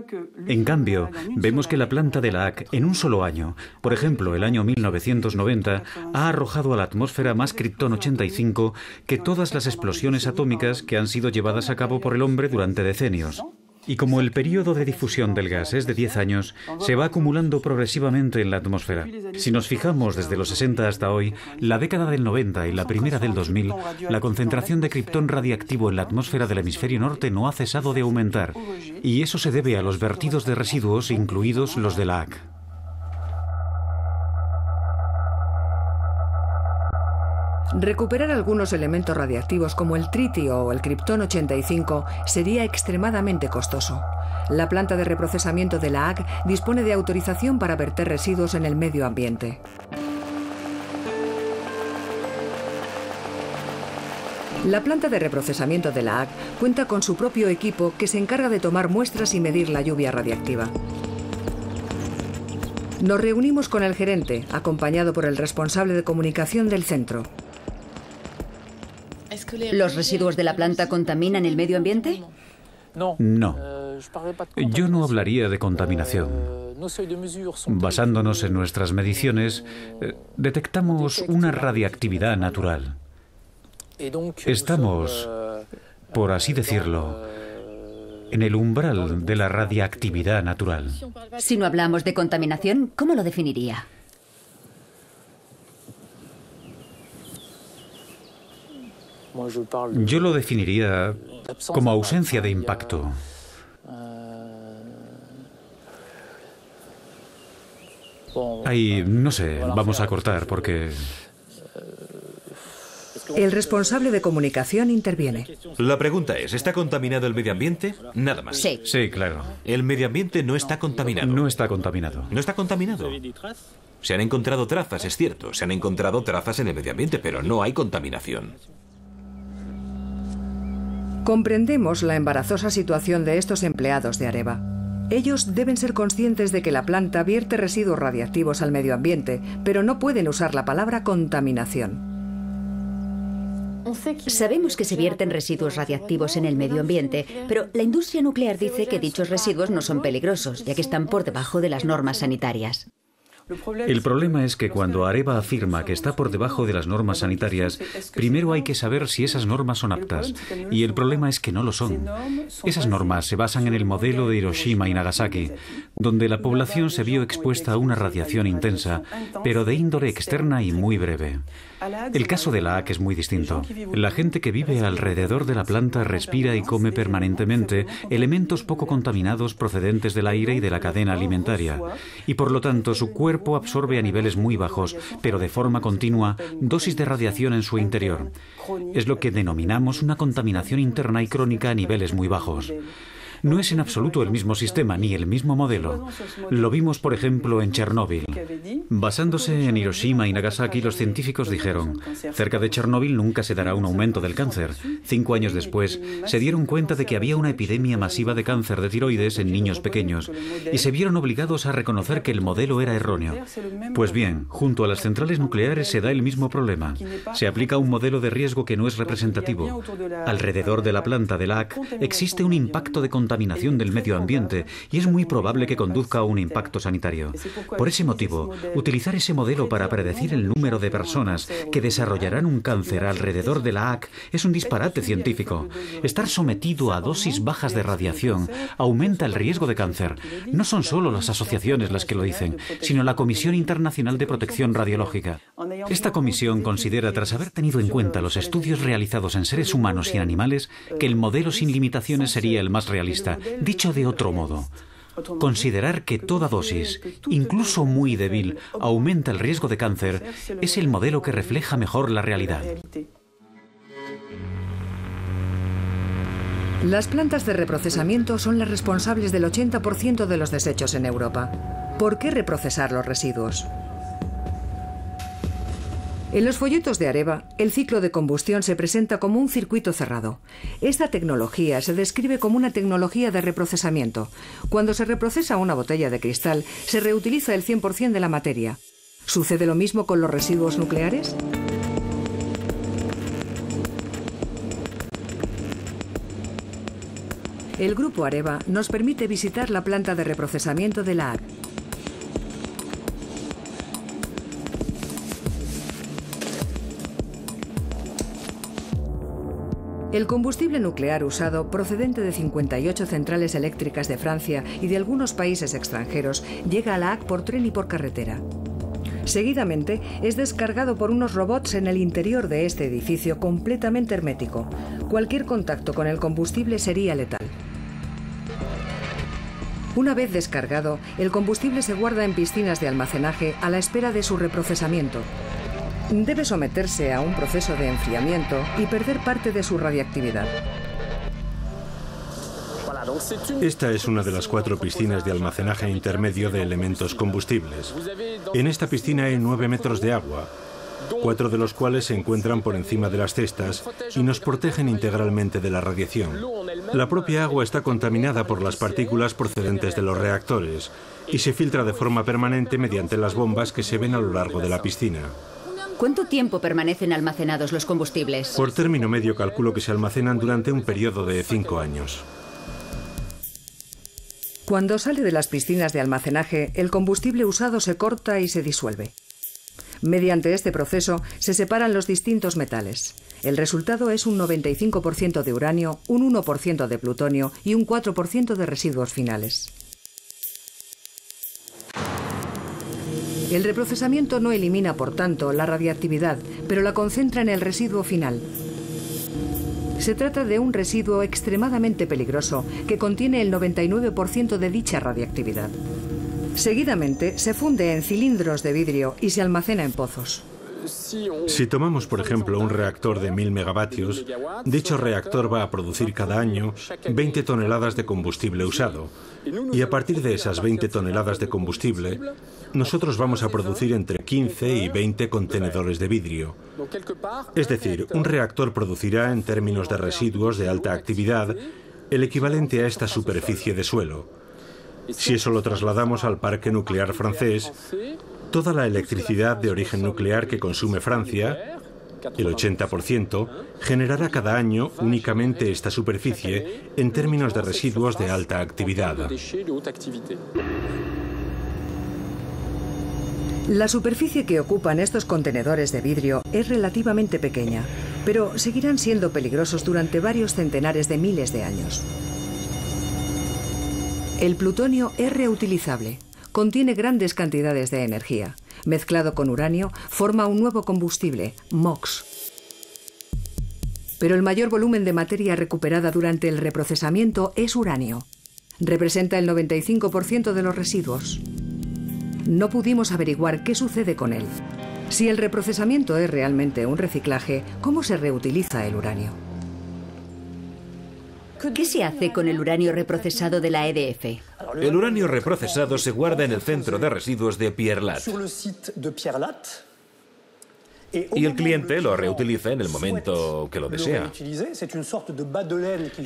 En cambio, vemos que la planta de la ACC en un solo año, por ejemplo el año 1990, ha arrojado a la atmósfera más criptón 85 que todas las explosiones atómicas que han sido llevadas a cabo por el hombre durante decenios. Y como el periodo de difusión del gas es de 10 años, se va acumulando progresivamente en la atmósfera. Si nos fijamos desde los 60 hasta hoy, la década del 90 y la primera del 2000, la concentración de criptón radiactivo en la atmósfera del hemisferio norte no ha cesado de aumentar. Y eso se debe a los vertidos de residuos, incluidos los de la ACC. Recuperar algunos elementos radiactivos como el tritio o el criptón 85 sería extremadamente costoso. La planta de reprocesamiento de la ACC dispone de autorización para verter residuos en el medio ambiente. La planta de reprocesamiento de la ACC cuenta con su propio equipo que se encarga de tomar muestras y medir la lluvia radiactiva. Nos reunimos con el gerente, acompañado por el responsable de comunicación del centro. ¿Los residuos de la planta contaminan el medio ambiente? No. Yo no hablaría de contaminación. Basándonos en nuestras mediciones, detectamos una radiactividad natural. Estamos, por así decirlo, en el umbral de la radiactividad natural. Si no hablamos de contaminación, ¿cómo lo definiría? Yo lo definiría como ausencia de impacto. Ahí, no sé, vamos a cortar porque... El responsable de comunicación interviene. La pregunta es, ¿está contaminado el medio ambiente? Nada más. Sí. Sí, claro. El medio ambiente no está contaminado. No está contaminado. No está contaminado. Se han encontrado trazas, es cierto. Se han encontrado trazas en el medio ambiente, pero no hay contaminación. Comprendemos la embarazosa situación de estos empleados de Areva. Ellos deben ser conscientes de que la planta vierte residuos radiactivos al medio ambiente, pero no pueden usar la palabra contaminación. Sabemos que se vierten residuos radiactivos en el medio ambiente, pero la industria nuclear dice que dichos residuos no son peligrosos, ya que están por debajo de las normas sanitarias. El problema es que cuando Areva afirma que está por debajo de las normas sanitarias, primero hay que saber si esas normas son aptas. Y el problema es que no lo son. Esas normas se basan en el modelo de Hiroshima y Nagasaki, donde la población se vio expuesta a una radiación intensa, pero de índole externa y muy breve. El caso de la Haag es muy distinto. La gente que vive alrededor de la planta respira y come permanentemente elementos poco contaminados procedentes del aire y de la cadena alimentaria, y por lo tanto su cuerpo absorbe a niveles muy bajos, pero de forma continua, dosis de radiación en su interior. Es lo que denominamos una contaminación interna y crónica a niveles muy bajos. No es en absoluto el mismo sistema ni el mismo modelo. Lo vimos, por ejemplo, en Chernóbil. Basándose en Hiroshima y Nagasaki, los científicos dijeron: cerca de Chernóbil nunca se dará un aumento del cáncer. 5 años después, se dieron cuenta de que había una epidemia masiva de cáncer de tiroides en niños pequeños y se vieron obligados a reconocer que el modelo era erróneo. Pues bien, junto a las centrales nucleares se da el mismo problema. Se aplica un modelo de riesgo que no es representativo. Alrededor de la planta de la Haag existe un impacto de contaminación del medio ambiente y es muy probable que conduzca a un impacto sanitario. Por ese motivo, utilizar ese modelo para predecir el número de personas que desarrollarán un cáncer alrededor de la Haag es un disparate científico. Estar sometido a dosis bajas de radiación aumenta el riesgo de cáncer. No son solo las asociaciones las que lo dicen, sino la Comisión Internacional de Protección Radiológica. Esta comisión considera, tras haber tenido en cuenta los estudios realizados en seres humanos y en animales, que el modelo sin limitaciones sería el más realista. Dicho de otro modo, considerar que toda dosis, incluso muy débil, aumenta el riesgo de cáncer es el modelo que refleja mejor la realidad. Las plantas de reprocesamiento son las responsables del 80% de los desechos en Europa. ¿Por qué reprocesar los residuos? En los folletos de Areva, el ciclo de combustión se presenta como un circuito cerrado. Esta tecnología se describe como una tecnología de reprocesamiento. Cuando se reprocesa una botella de cristal, se reutiliza el 100% de la materia. ¿Sucede lo mismo con los residuos nucleares? El grupo Areva nos permite visitar la planta de reprocesamiento de la Haag. El combustible nuclear usado, procedente de 58 centrales eléctricas de Francia y de algunos países extranjeros, llega a la Haag por tren y por carretera. Seguidamente, es descargado por unos robots en el interior de este edificio completamente hermético. Cualquier contacto con el combustible sería letal. Una vez descargado, el combustible se guarda en piscinas de almacenaje a la espera de su reprocesamiento. Debe someterse a un proceso de enfriamiento y perder parte de su radiactividad. Esta es una de las 4 piscinas de almacenaje intermedio de elementos combustibles. En esta piscina hay 9 metros de agua, 4 de los cuales se encuentran por encima de las cestas y nos protegen integralmente de la radiación. La propia agua está contaminada por las partículas procedentes de los reactores y se filtra de forma permanente mediante las bombas que se ven a lo largo de la piscina. ¿Cuánto tiempo permanecen almacenados los combustibles? Por término medio calculo que se almacenan durante un periodo de 5 años. Cuando sale de las piscinas de almacenaje, el combustible usado se corta y se disuelve. Mediante este proceso se separan los distintos metales. El resultado es un 95% de uranio, un 1% de plutonio y un 4% de residuos finales. El reprocesamiento no elimina, por tanto, la radiactividad, pero la concentra en el residuo final. Se trata de un residuo extremadamente peligroso que contiene el 99% de dicha radiactividad. Seguidamente, se funde en cilindros de vidrio y se almacena en pozos. Si tomamos, por ejemplo, un reactor de 1000 megavatios, dicho reactor va a producir cada año 20 toneladas de combustible usado. Y a partir de esas 20 toneladas de combustible, nosotros vamos a producir entre 15 y 20 contenedores de vidrio. Es decir, un reactor producirá, en términos de residuos de alta actividad, el equivalente a esta superficie de suelo. Si eso lo trasladamos al parque nuclear francés, toda la electricidad de origen nuclear que consume Francia, el 80%, generará cada año únicamente esta superficie en términos de residuos de alta actividad. La superficie que ocupan estos contenedores de vidrio es relativamente pequeña, pero seguirán siendo peligrosos durante varios centenares de miles de años. El plutonio es reutilizable. Contiene grandes cantidades de energía. Mezclado con uranio, forma un nuevo combustible, MOX. Pero el mayor volumen de materia recuperada durante el reprocesamiento es uranio. Representa el 95% de los residuos. No pudimos averiguar qué sucede con él. Si el reprocesamiento es realmente un reciclaje, ¿cómo se reutiliza el uranio? ¿Qué se hace con el uranio reprocesado de la EDF? El uranio reprocesado se guarda en el centro de residuos de Pierre Lat. Y el cliente lo reutiliza en el momento que lo desea.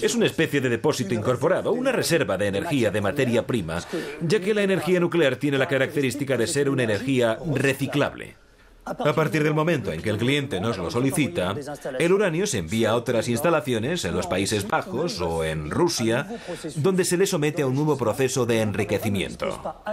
Es una especie de depósito incorporado, una reserva de energía de materia prima, ya que la energía nuclear tiene la característica de ser una energía reciclable. A partir del momento en que el cliente nos lo solicita, el uranio se envía a otras instalaciones en los Países Bajos o en Rusia, donde se le somete a un nuevo proceso de enriquecimiento.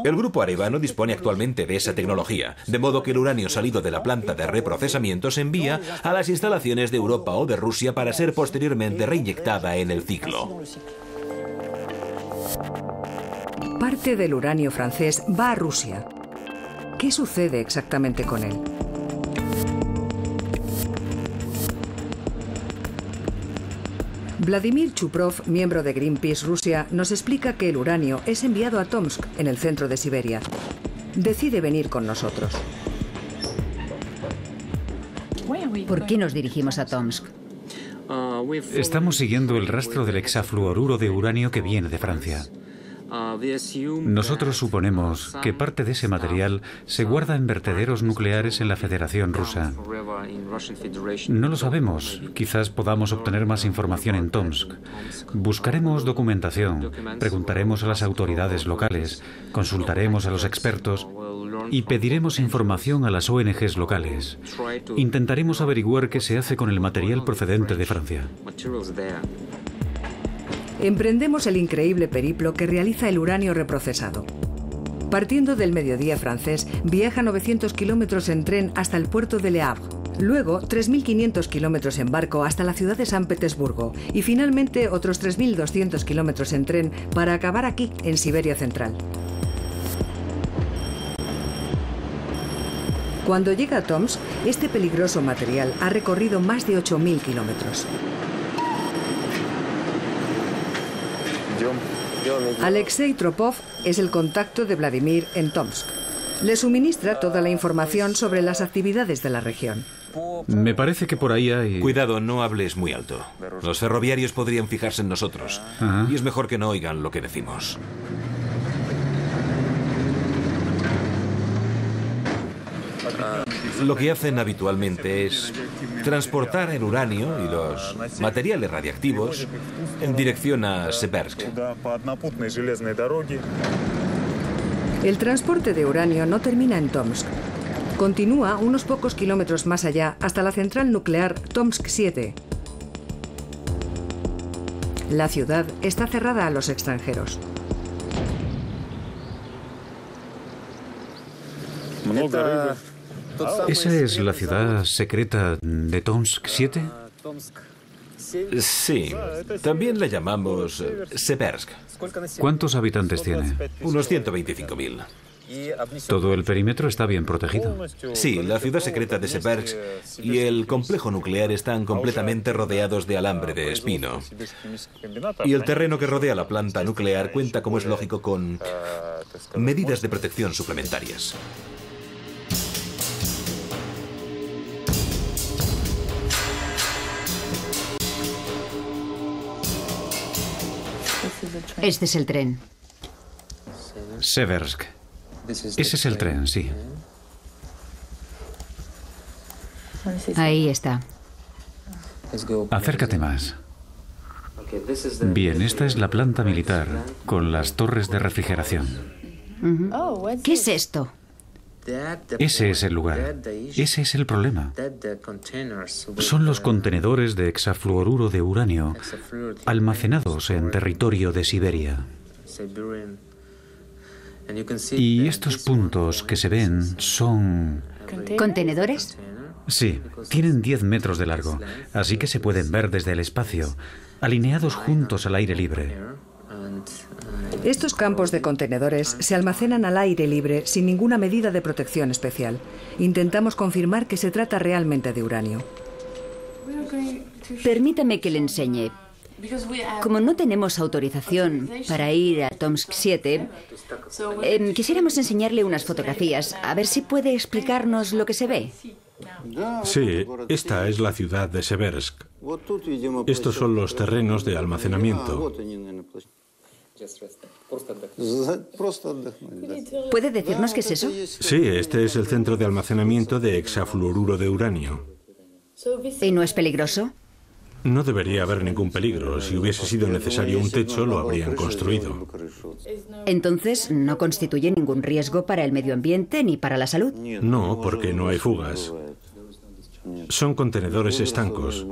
El grupo Arevano dispone actualmente de esa tecnología, de modo que el uranio salido de la planta de reprocesamiento se envía a las instalaciones de Europa o de Rusia para ser posteriormente reinyectada en el ciclo. Parte del uranio francés va a Rusia. ¿Qué sucede exactamente con él? Vladimir Chuprov, miembro de Greenpeace Rusia, nos explica que el uranio es enviado a Tomsk, en el centro de Siberia. Decide venir con nosotros. ¿Por qué nos dirigimos a Tomsk? Estamos siguiendo el rastro del hexafluoruro de uranio que viene de Francia. Nosotros suponemos que parte de ese material se guarda en vertederos nucleares en la Federación Rusa. No lo sabemos. Quizás podamos obtener más información en Tomsk. Buscaremos documentación, preguntaremos a las autoridades locales, consultaremos a los expertos y pediremos información a las ONGs locales. Intentaremos averiguar qué se hace con el material procedente de Francia. Emprendemos el increíble periplo que realiza el uranio reprocesado. Partiendo del mediodía francés, viaja 900 kilómetros en tren hasta el puerto de Le Havre. Luego, 3.500 kilómetros en barco hasta la ciudad de San Petersburgo. Y finalmente, otros 3.200 kilómetros en tren para acabar aquí, en Siberia Central. Cuando llega a Tomsk, este peligroso material ha recorrido más de 8.000 kilómetros. Alexei Tropov es el contacto de Vladimir en Tomsk. Le suministra toda la información sobre las actividades de la región. Me parece que por ahí hay... Cuidado, no hables muy alto. Los ferroviarios podrían fijarse en nosotros. Y es mejor que no oigan lo que decimos. Lo que hacen habitualmente es transportar el uranio y los materiales radiactivos en dirección a Seversk. El transporte de uranio no termina en Tomsk. Continúa unos pocos kilómetros más allá hasta la central nuclear Tomsk 7. La ciudad está cerrada a los extranjeros. ¿Esa es la ciudad secreta de Tomsk 7? Sí, también la llamamos Seversk. ¿Cuántos habitantes tiene? Unos 125.000. ¿Todo el perímetro está bien protegido? Sí, la ciudad secreta de Seversk y el complejo nuclear están completamente rodeados de alambre de espino. Y el terreno que rodea la planta nuclear cuenta, como es lógico, con medidas de protección suplementarias. Este es el tren. Seversk. Ese es el tren, sí. Ahí está. Acércate más. Bien, esta es la planta militar, con las torres de refrigeración. ¿Qué es esto? Ese es el lugar. Ese es el problema. Son los contenedores de hexafluoruro de uranio almacenados en territorio de Siberia. Y estos puntos que se ven son... ¿Contenedores? Sí, tienen 10 metros de largo, así que se pueden ver desde el espacio, alineados juntos al aire libre. Estos campos de contenedores se almacenan al aire libre sin ninguna medida de protección especial. Intentamos confirmar que se trata realmente de uranio. Permítame que le enseñe. Como no tenemos autorización para ir a Tomsk 7, quisiéramos enseñarle unas fotografías, a ver si puede explicarnos lo que se ve. Sí, esta es la ciudad de Seversk. Estos son los terrenos de almacenamiento. ¿Puede decirnos qué es eso? Sí, este es el centro de almacenamiento de hexafluoruro de uranio. ¿Y no es peligroso? No debería haber ningún peligro. Si hubiese sido necesario un techo, lo habrían construido. Entonces, ¿no constituye ningún riesgo para el medio ambiente ni para la salud? No, porque no hay fugas. Son contenedores estancos.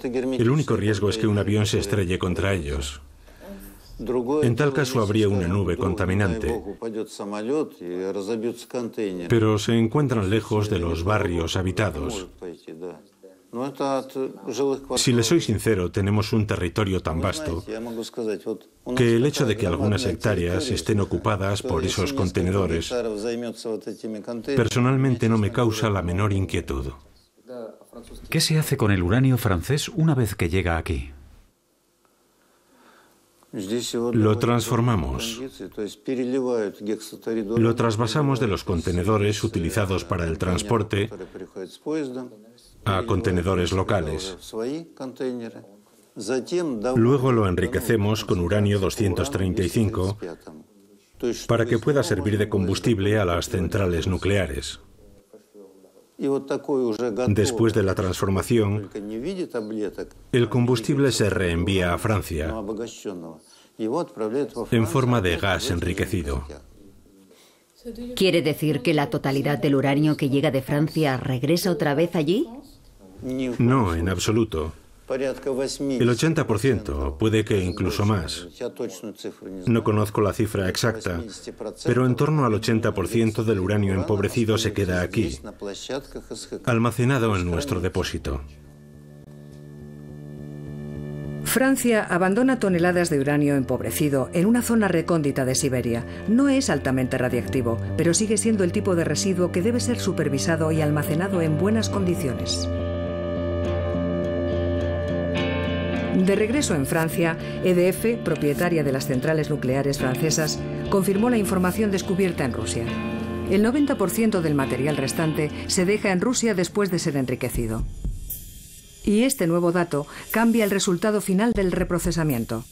El único riesgo es que un avión se estrelle contra ellos. En tal caso habría una nube contaminante. Pero se encuentran lejos de los barrios habitados. Si le soy sincero, tenemos un territorio tan vasto que el hecho de que algunas hectáreas estén ocupadas por esos contenedores personalmente no me causa la menor inquietud. ¿Qué se hace con el uranio francés una vez que llega aquí? Lo transformamos. Lo trasvasamos de los contenedores utilizados para el transporte a contenedores locales. Luego lo enriquecemos con uranio 235 para que pueda servir de combustible a las centrales nucleares. Después de la transformación, el combustible se reenvía a Francia en forma de gas enriquecido. ¿Quiere decir que la totalidad del uranio que llega de Francia regresa otra vez allí? No, en absoluto. El 80%, puede que incluso más. No conozco la cifra exacta, pero en torno al 80% del uranio empobrecido se queda aquí, almacenado en nuestro depósito. Francia abandona toneladas de uranio empobrecido en una zona recóndita de Siberia. No es altamente radiactivo, pero sigue siendo el tipo de residuo que debe ser supervisado y almacenado en buenas condiciones. De regreso en Francia, EDF, propietaria de las centrales nucleares francesas, confirmó la información descubierta en Rusia. El 90% del material restante se deja en Rusia después de ser enriquecido. Y este nuevo dato cambia el resultado final del reprocesamiento.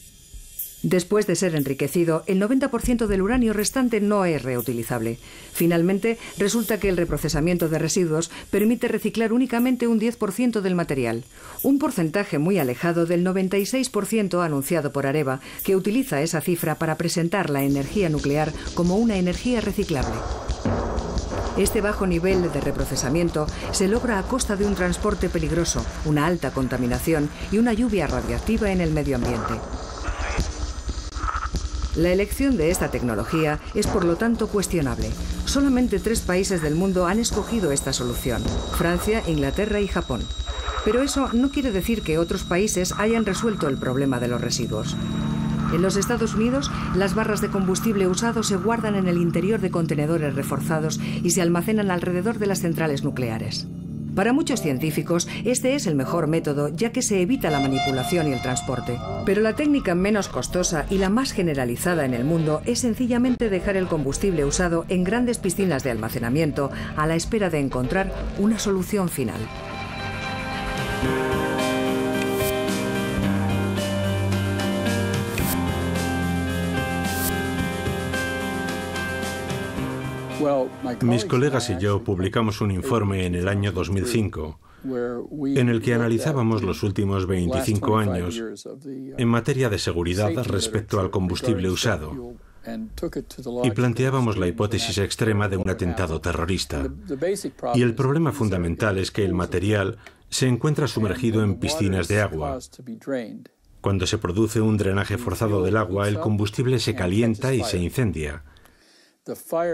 Después de ser enriquecido, el 90% del uranio restante no es reutilizable. Finalmente, resulta que el reprocesamiento de residuos permite reciclar únicamente un 10% del material, un porcentaje muy alejado del 96% anunciado por Areva, que utiliza esa cifra para presentar la energía nuclear como una energía reciclable. Este bajo nivel de reprocesamiento se logra a costa de un transporte peligroso, una alta contaminación y una lluvia radiactiva en el medio ambiente. La elección de esta tecnología es por lo tanto cuestionable. Solamente 3 países del mundo han escogido esta solución: Francia, Inglaterra y Japón. Pero eso no quiere decir que otros países hayan resuelto el problema de los residuos. En los Estados Unidos, las barras de combustible usado se guardan en el interior de contenedores reforzados y se almacenan alrededor de las centrales nucleares. Para muchos científicos, este es el mejor método, ya que se evita la manipulación y el transporte. Pero la técnica menos costosa y la más generalizada en el mundo es sencillamente dejar el combustible usado en grandes piscinas de almacenamiento a la espera de encontrar una solución final. Mis colegas y yo publicamos un informe en el año 2005 en el que analizábamos los últimos 25 años en materia de seguridad respecto al combustible usado y planteábamos la hipótesis extrema de un atentado terrorista. Y el problema fundamental es que el material se encuentra sumergido en piscinas de agua. Cuando se produce un drenaje forzado del agua, el combustible se calienta y se incendia.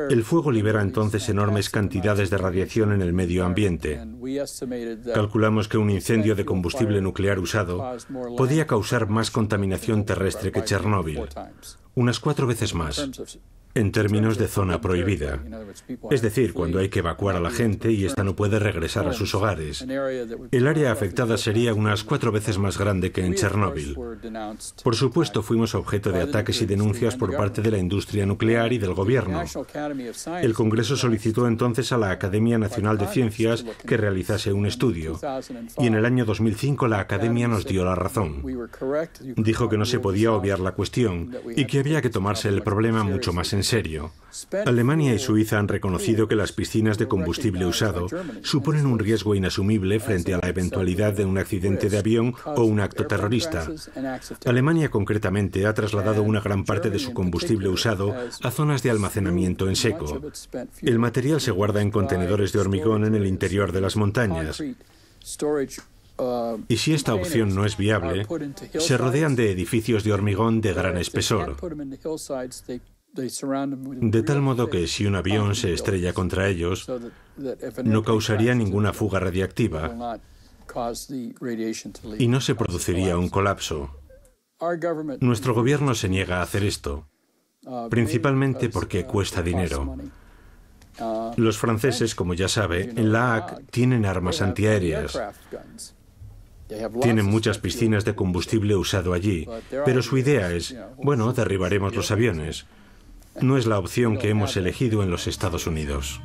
El fuego libera entonces enormes cantidades de radiación en el medio ambiente. Calculamos que un incendio de combustible nuclear usado podía causar más contaminación terrestre que Chernóbil, unas 4 veces más, en términos de zona prohibida. Es decir, cuando hay que evacuar a la gente y ésta no puede regresar a sus hogares. El área afectada sería unas 4 veces más grande que en Chernóbil. Por supuesto, fuimos objeto de ataques y denuncias por parte de la industria nuclear y del gobierno. El Congreso solicitó entonces a la Academia Nacional de Ciencias que realizase un estudio. Y en el año 2005 la Academia nos dio la razón. Dijo que no se podía obviar la cuestión y que había que tomarse el problema mucho más en serio. Alemania y Suiza han reconocido que las piscinas de combustible usado suponen un riesgo inasumible frente a la eventualidad de un accidente de avión o un acto terrorista. Alemania concretamente ha trasladado una gran parte de su combustible usado a zonas de almacenamiento en seco. El material se guarda en contenedores de hormigón en el interior de las montañas. Y si esta opción no es viable, se rodean de edificios de hormigón de gran espesor. De tal modo que si un avión se estrella contra ellos, no causaría ninguna fuga radiactiva y no se produciría un colapso. Nuestro gobierno se niega a hacer esto, principalmente porque cuesta dinero. Los franceses, como ya sabe, en La Hague tienen armas antiaéreas. Tienen muchas piscinas de combustible usado allí, pero su idea es, bueno, derribaremos los aviones. No es la opción que hemos elegido en los Estados Unidos.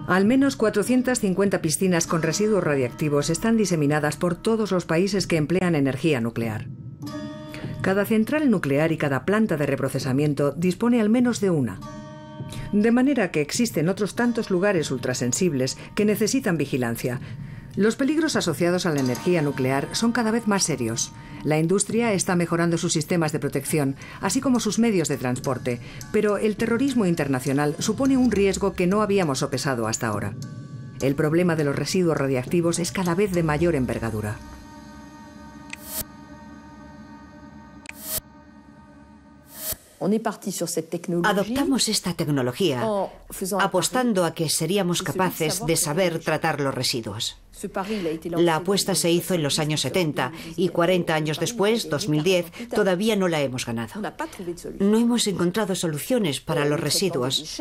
Al menos 450 piscinas con residuos radiactivos están diseminadas por todos los países que emplean energía nuclear. Cada central nuclear y cada planta de reprocesamiento dispone al menos de una. De manera que existen otros tantos lugares ultrasensibles que necesitan vigilancia. Los peligros asociados a la energía nuclear son cada vez más serios. La industria está mejorando sus sistemas de protección, así como sus medios de transporte, pero el terrorismo internacional supone un riesgo que no habíamos sopesado hasta ahora. El problema de los residuos radiactivos es cada vez de mayor envergadura. Adoptamos esta tecnología apostando a que seríamos capaces de saber tratar los residuos. La apuesta se hizo en los años 70 y 40 años después, 2010, todavía no la hemos ganado. No hemos encontrado soluciones para los residuos.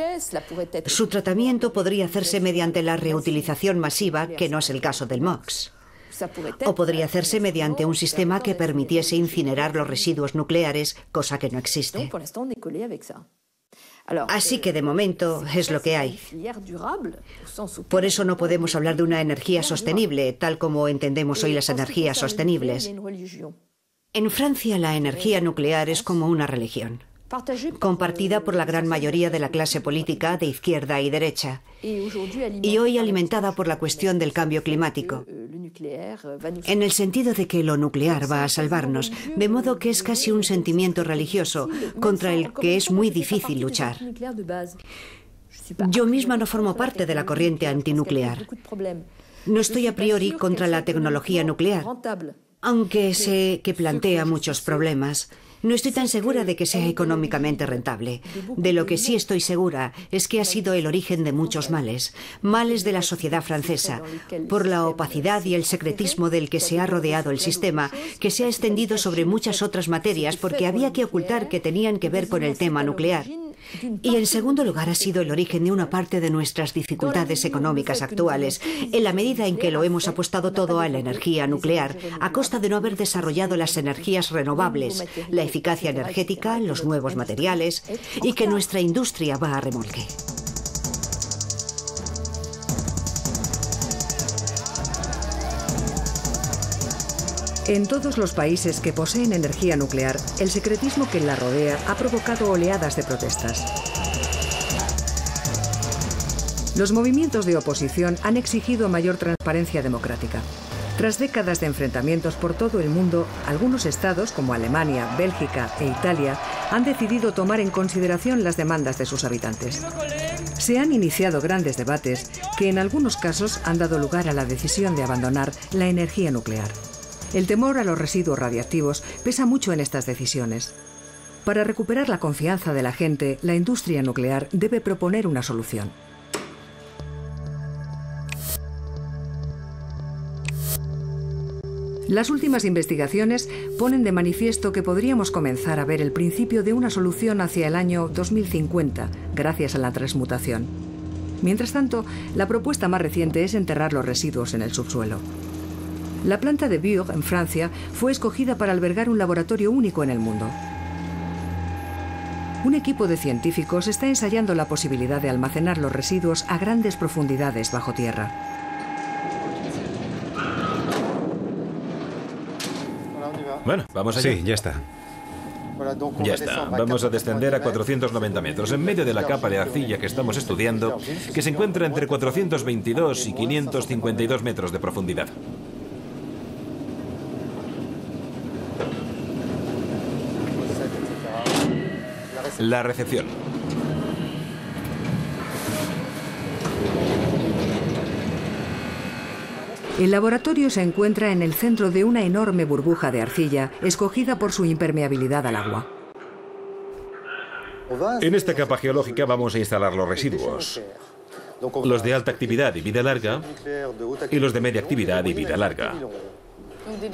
Su tratamiento podría hacerse mediante la reutilización masiva, que no es el caso del MOX. O podría hacerse mediante un sistema que permitiese incinerar los residuos nucleares, cosa que no existe. Así que de momento es lo que hay. Por eso no podemos hablar de una energía sostenible, tal como entendemos hoy las energías sostenibles. En Francia la energía nuclear es como una religión, compartida por la gran mayoría de la clase política de izquierda y derecha, y hoy alimentada por la cuestión del cambio climático, en el sentido de que lo nuclear va a salvarnos, de modo que es casi un sentimiento religioso contra el que es muy difícil luchar. Yo misma no formo parte de la corriente antinuclear. No estoy a priori contra la tecnología nuclear, aunque sé que plantea muchos problemas. No estoy tan segura de que sea económicamente rentable. De lo que sí estoy segura es que ha sido el origen de muchos males. Males de la sociedad francesa, por la opacidad y el secretismo del que se ha rodeado el sistema, que se ha extendido sobre muchas otras materias porque había que ocultar que tenían que ver con el tema nuclear. Y en segundo lugar ha sido el origen de una parte de nuestras dificultades económicas actuales, en la medida en que lo hemos apostado todo a la energía nuclear, a costa de no haber desarrollado las energías renovables, la eficacia energética, los nuevos materiales, y que nuestra industria va a remolque. En todos los países que poseen energía nuclear, el secretismo que la rodea ha provocado oleadas de protestas. Los movimientos de oposición han exigido mayor transparencia democrática. Tras décadas de enfrentamientos por todo el mundo, algunos estados, como Alemania, Bélgica e Italia, han decidido tomar en consideración las demandas de sus habitantes. Se han iniciado grandes debates que en algunos casos han dado lugar a la decisión de abandonar la energía nuclear. El temor a los residuos radiactivos pesa mucho en estas decisiones. Para recuperar la confianza de la gente, la industria nuclear debe proponer una solución. Las últimas investigaciones ponen de manifiesto que podríamos comenzar a ver el principio de una solución hacia el año 2050, gracias a la transmutación. Mientras tanto, la propuesta más reciente es enterrar los residuos en el subsuelo. La planta de Bure, en Francia, fue escogida para albergar un laboratorio único en el mundo. Un equipo de científicos está ensayando la posibilidad de almacenar los residuos a grandes profundidades bajo tierra. Bueno, vamos allá. Sí, ya está. Ya está. Vamos a descender a 490 metros, en medio de la capa de arcilla que estamos estudiando, que se encuentra entre 422 y 552 metros de profundidad. La recepción. El laboratorio se encuentra en el centro de una enorme burbuja de arcilla, escogida por su impermeabilidad al agua. En esta capa geológica vamos a instalar los residuos. Los de alta actividad y vida larga y los de media actividad y vida larga.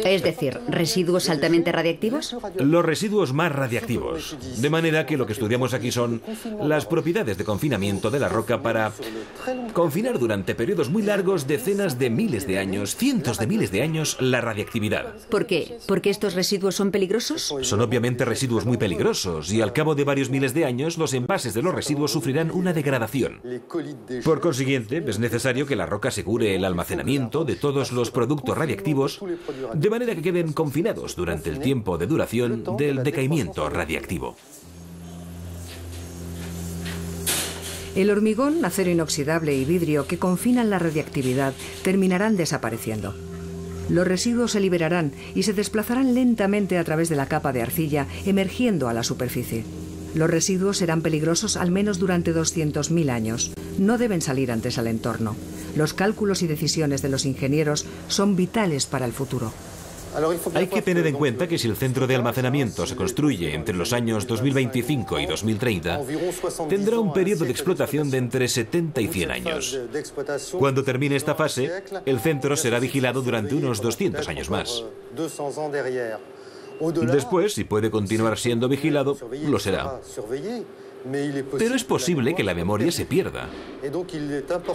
Es decir, ¿residuos altamente radiactivos? Los residuos más radiactivos. De manera que lo que estudiamos aquí son las propiedades de confinamiento de la roca para confinar durante periodos muy largos, decenas de miles de años, cientos de miles de años, la radiactividad. ¿Por qué? ¿Porque estos residuos son peligrosos? Son obviamente residuos muy peligrosos y al cabo de varios miles de años los envases de los residuos sufrirán una degradación. Por consiguiente, es necesario que la roca asegure el almacenamiento de todos los productos radiactivos de manera que queden confinados durante el tiempo de duración del decaimiento radiactivo. El hormigón, acero inoxidable y vidrio que confinan la radiactividad terminarán desapareciendo. Los residuos se liberarán y se desplazarán lentamente a través de la capa de arcilla, emergiendo a la superficie. Los residuos serán peligrosos al menos durante 200.000 años. No deben salir antes al entorno. Los cálculos y decisiones de los ingenieros son vitales para el futuro. Hay que tener en cuenta que si el centro de almacenamiento se construye entre los años 2025 y 2030, tendrá un periodo de explotación de entre 70 y 100 años. Cuando termine esta fase, el centro será vigilado durante unos 200 años más. Después, si puede continuar siendo vigilado, lo será. Pero es posible que la memoria se pierda.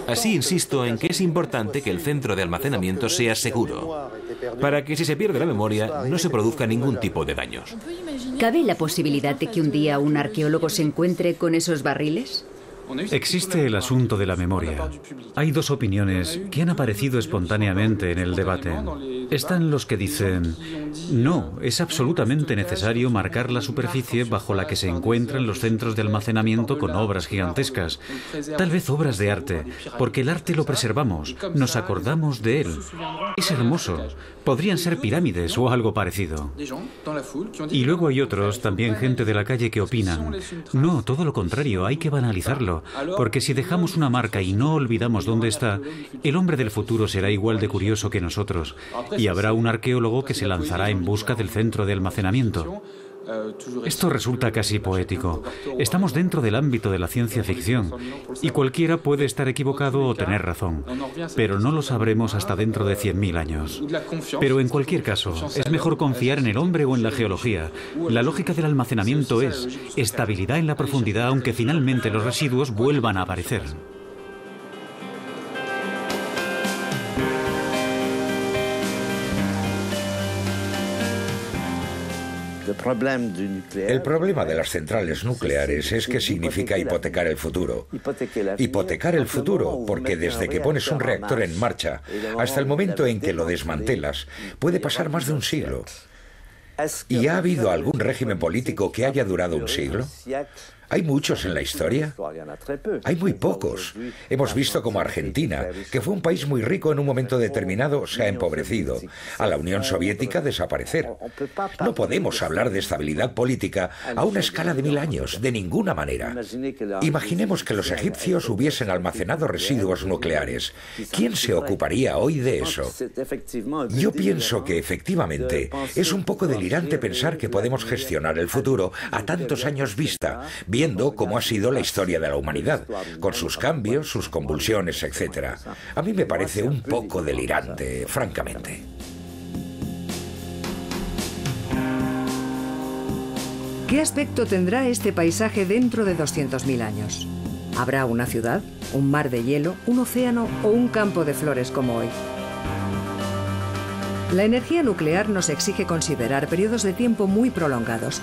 Así insisto en que es importante que el centro de almacenamiento sea seguro, para que si se pierde la memoria no se produzca ningún tipo de daños. ¿Cabe la posibilidad de que un día un arqueólogo se encuentre con esos barriles? Existe el asunto de la memoria. Hay dos opiniones que han aparecido espontáneamente en el debate. Están los que dicen, no, es absolutamente necesario marcar la superficie bajo la que se encuentran los centros de almacenamiento con obras gigantescas. Tal vez obras de arte, porque el arte lo preservamos, nos acordamos de él. Es hermoso. Podrían ser pirámides o algo parecido. Y luego hay otros, también gente de la calle, que opinan, no, todo lo contrario, hay que banalizarlo, porque si dejamos una marca y no olvidamos dónde está, el hombre del futuro será igual de curioso que nosotros, y habrá un arqueólogo que se lanzará en busca del centro de almacenamiento. Esto resulta casi poético. Estamos dentro del ámbito de la ciencia ficción, y cualquiera puede estar equivocado o tener razón, pero no lo sabremos hasta dentro de 100.000 años. Pero en cualquier caso, es mejor confiar en el hombre o en la geología. La lógica del almacenamiento es estabilidad en la profundidad, aunque finalmente los residuos vuelvan a aparecer. El problema de las centrales nucleares es que significa hipotecar el futuro. Hipotecar el futuro, porque desde que pones un reactor en marcha hasta el momento en que lo desmantelas, puede pasar más de un siglo. ¿Y ha habido algún régimen político que haya durado un siglo? ¿Hay muchos en la historia? Hay muy pocos. Hemos visto como Argentina, que fue un país muy rico en un momento determinado, se ha empobrecido. A la Unión Soviética desaparecer. No podemos hablar de estabilidad política a una escala de 1000 años, de ninguna manera. Imaginemos que los egipcios hubiesen almacenado residuos nucleares. ¿Quién se ocuparía hoy de eso? Yo pienso que efectivamente es un poco delirante pensar que podemos gestionar el futuro a tantos años vista, viendo cómo ha sido la historia de la humanidad, con sus cambios, sus convulsiones, etc. A mí me parece un poco delirante, francamente. ¿Qué aspecto tendrá este paisaje dentro de 200.000 años? ¿Habrá una ciudad, un mar de hielo, un océano o un campo de flores como hoy? La energía nuclear nos exige considerar periodos de tiempo muy prolongados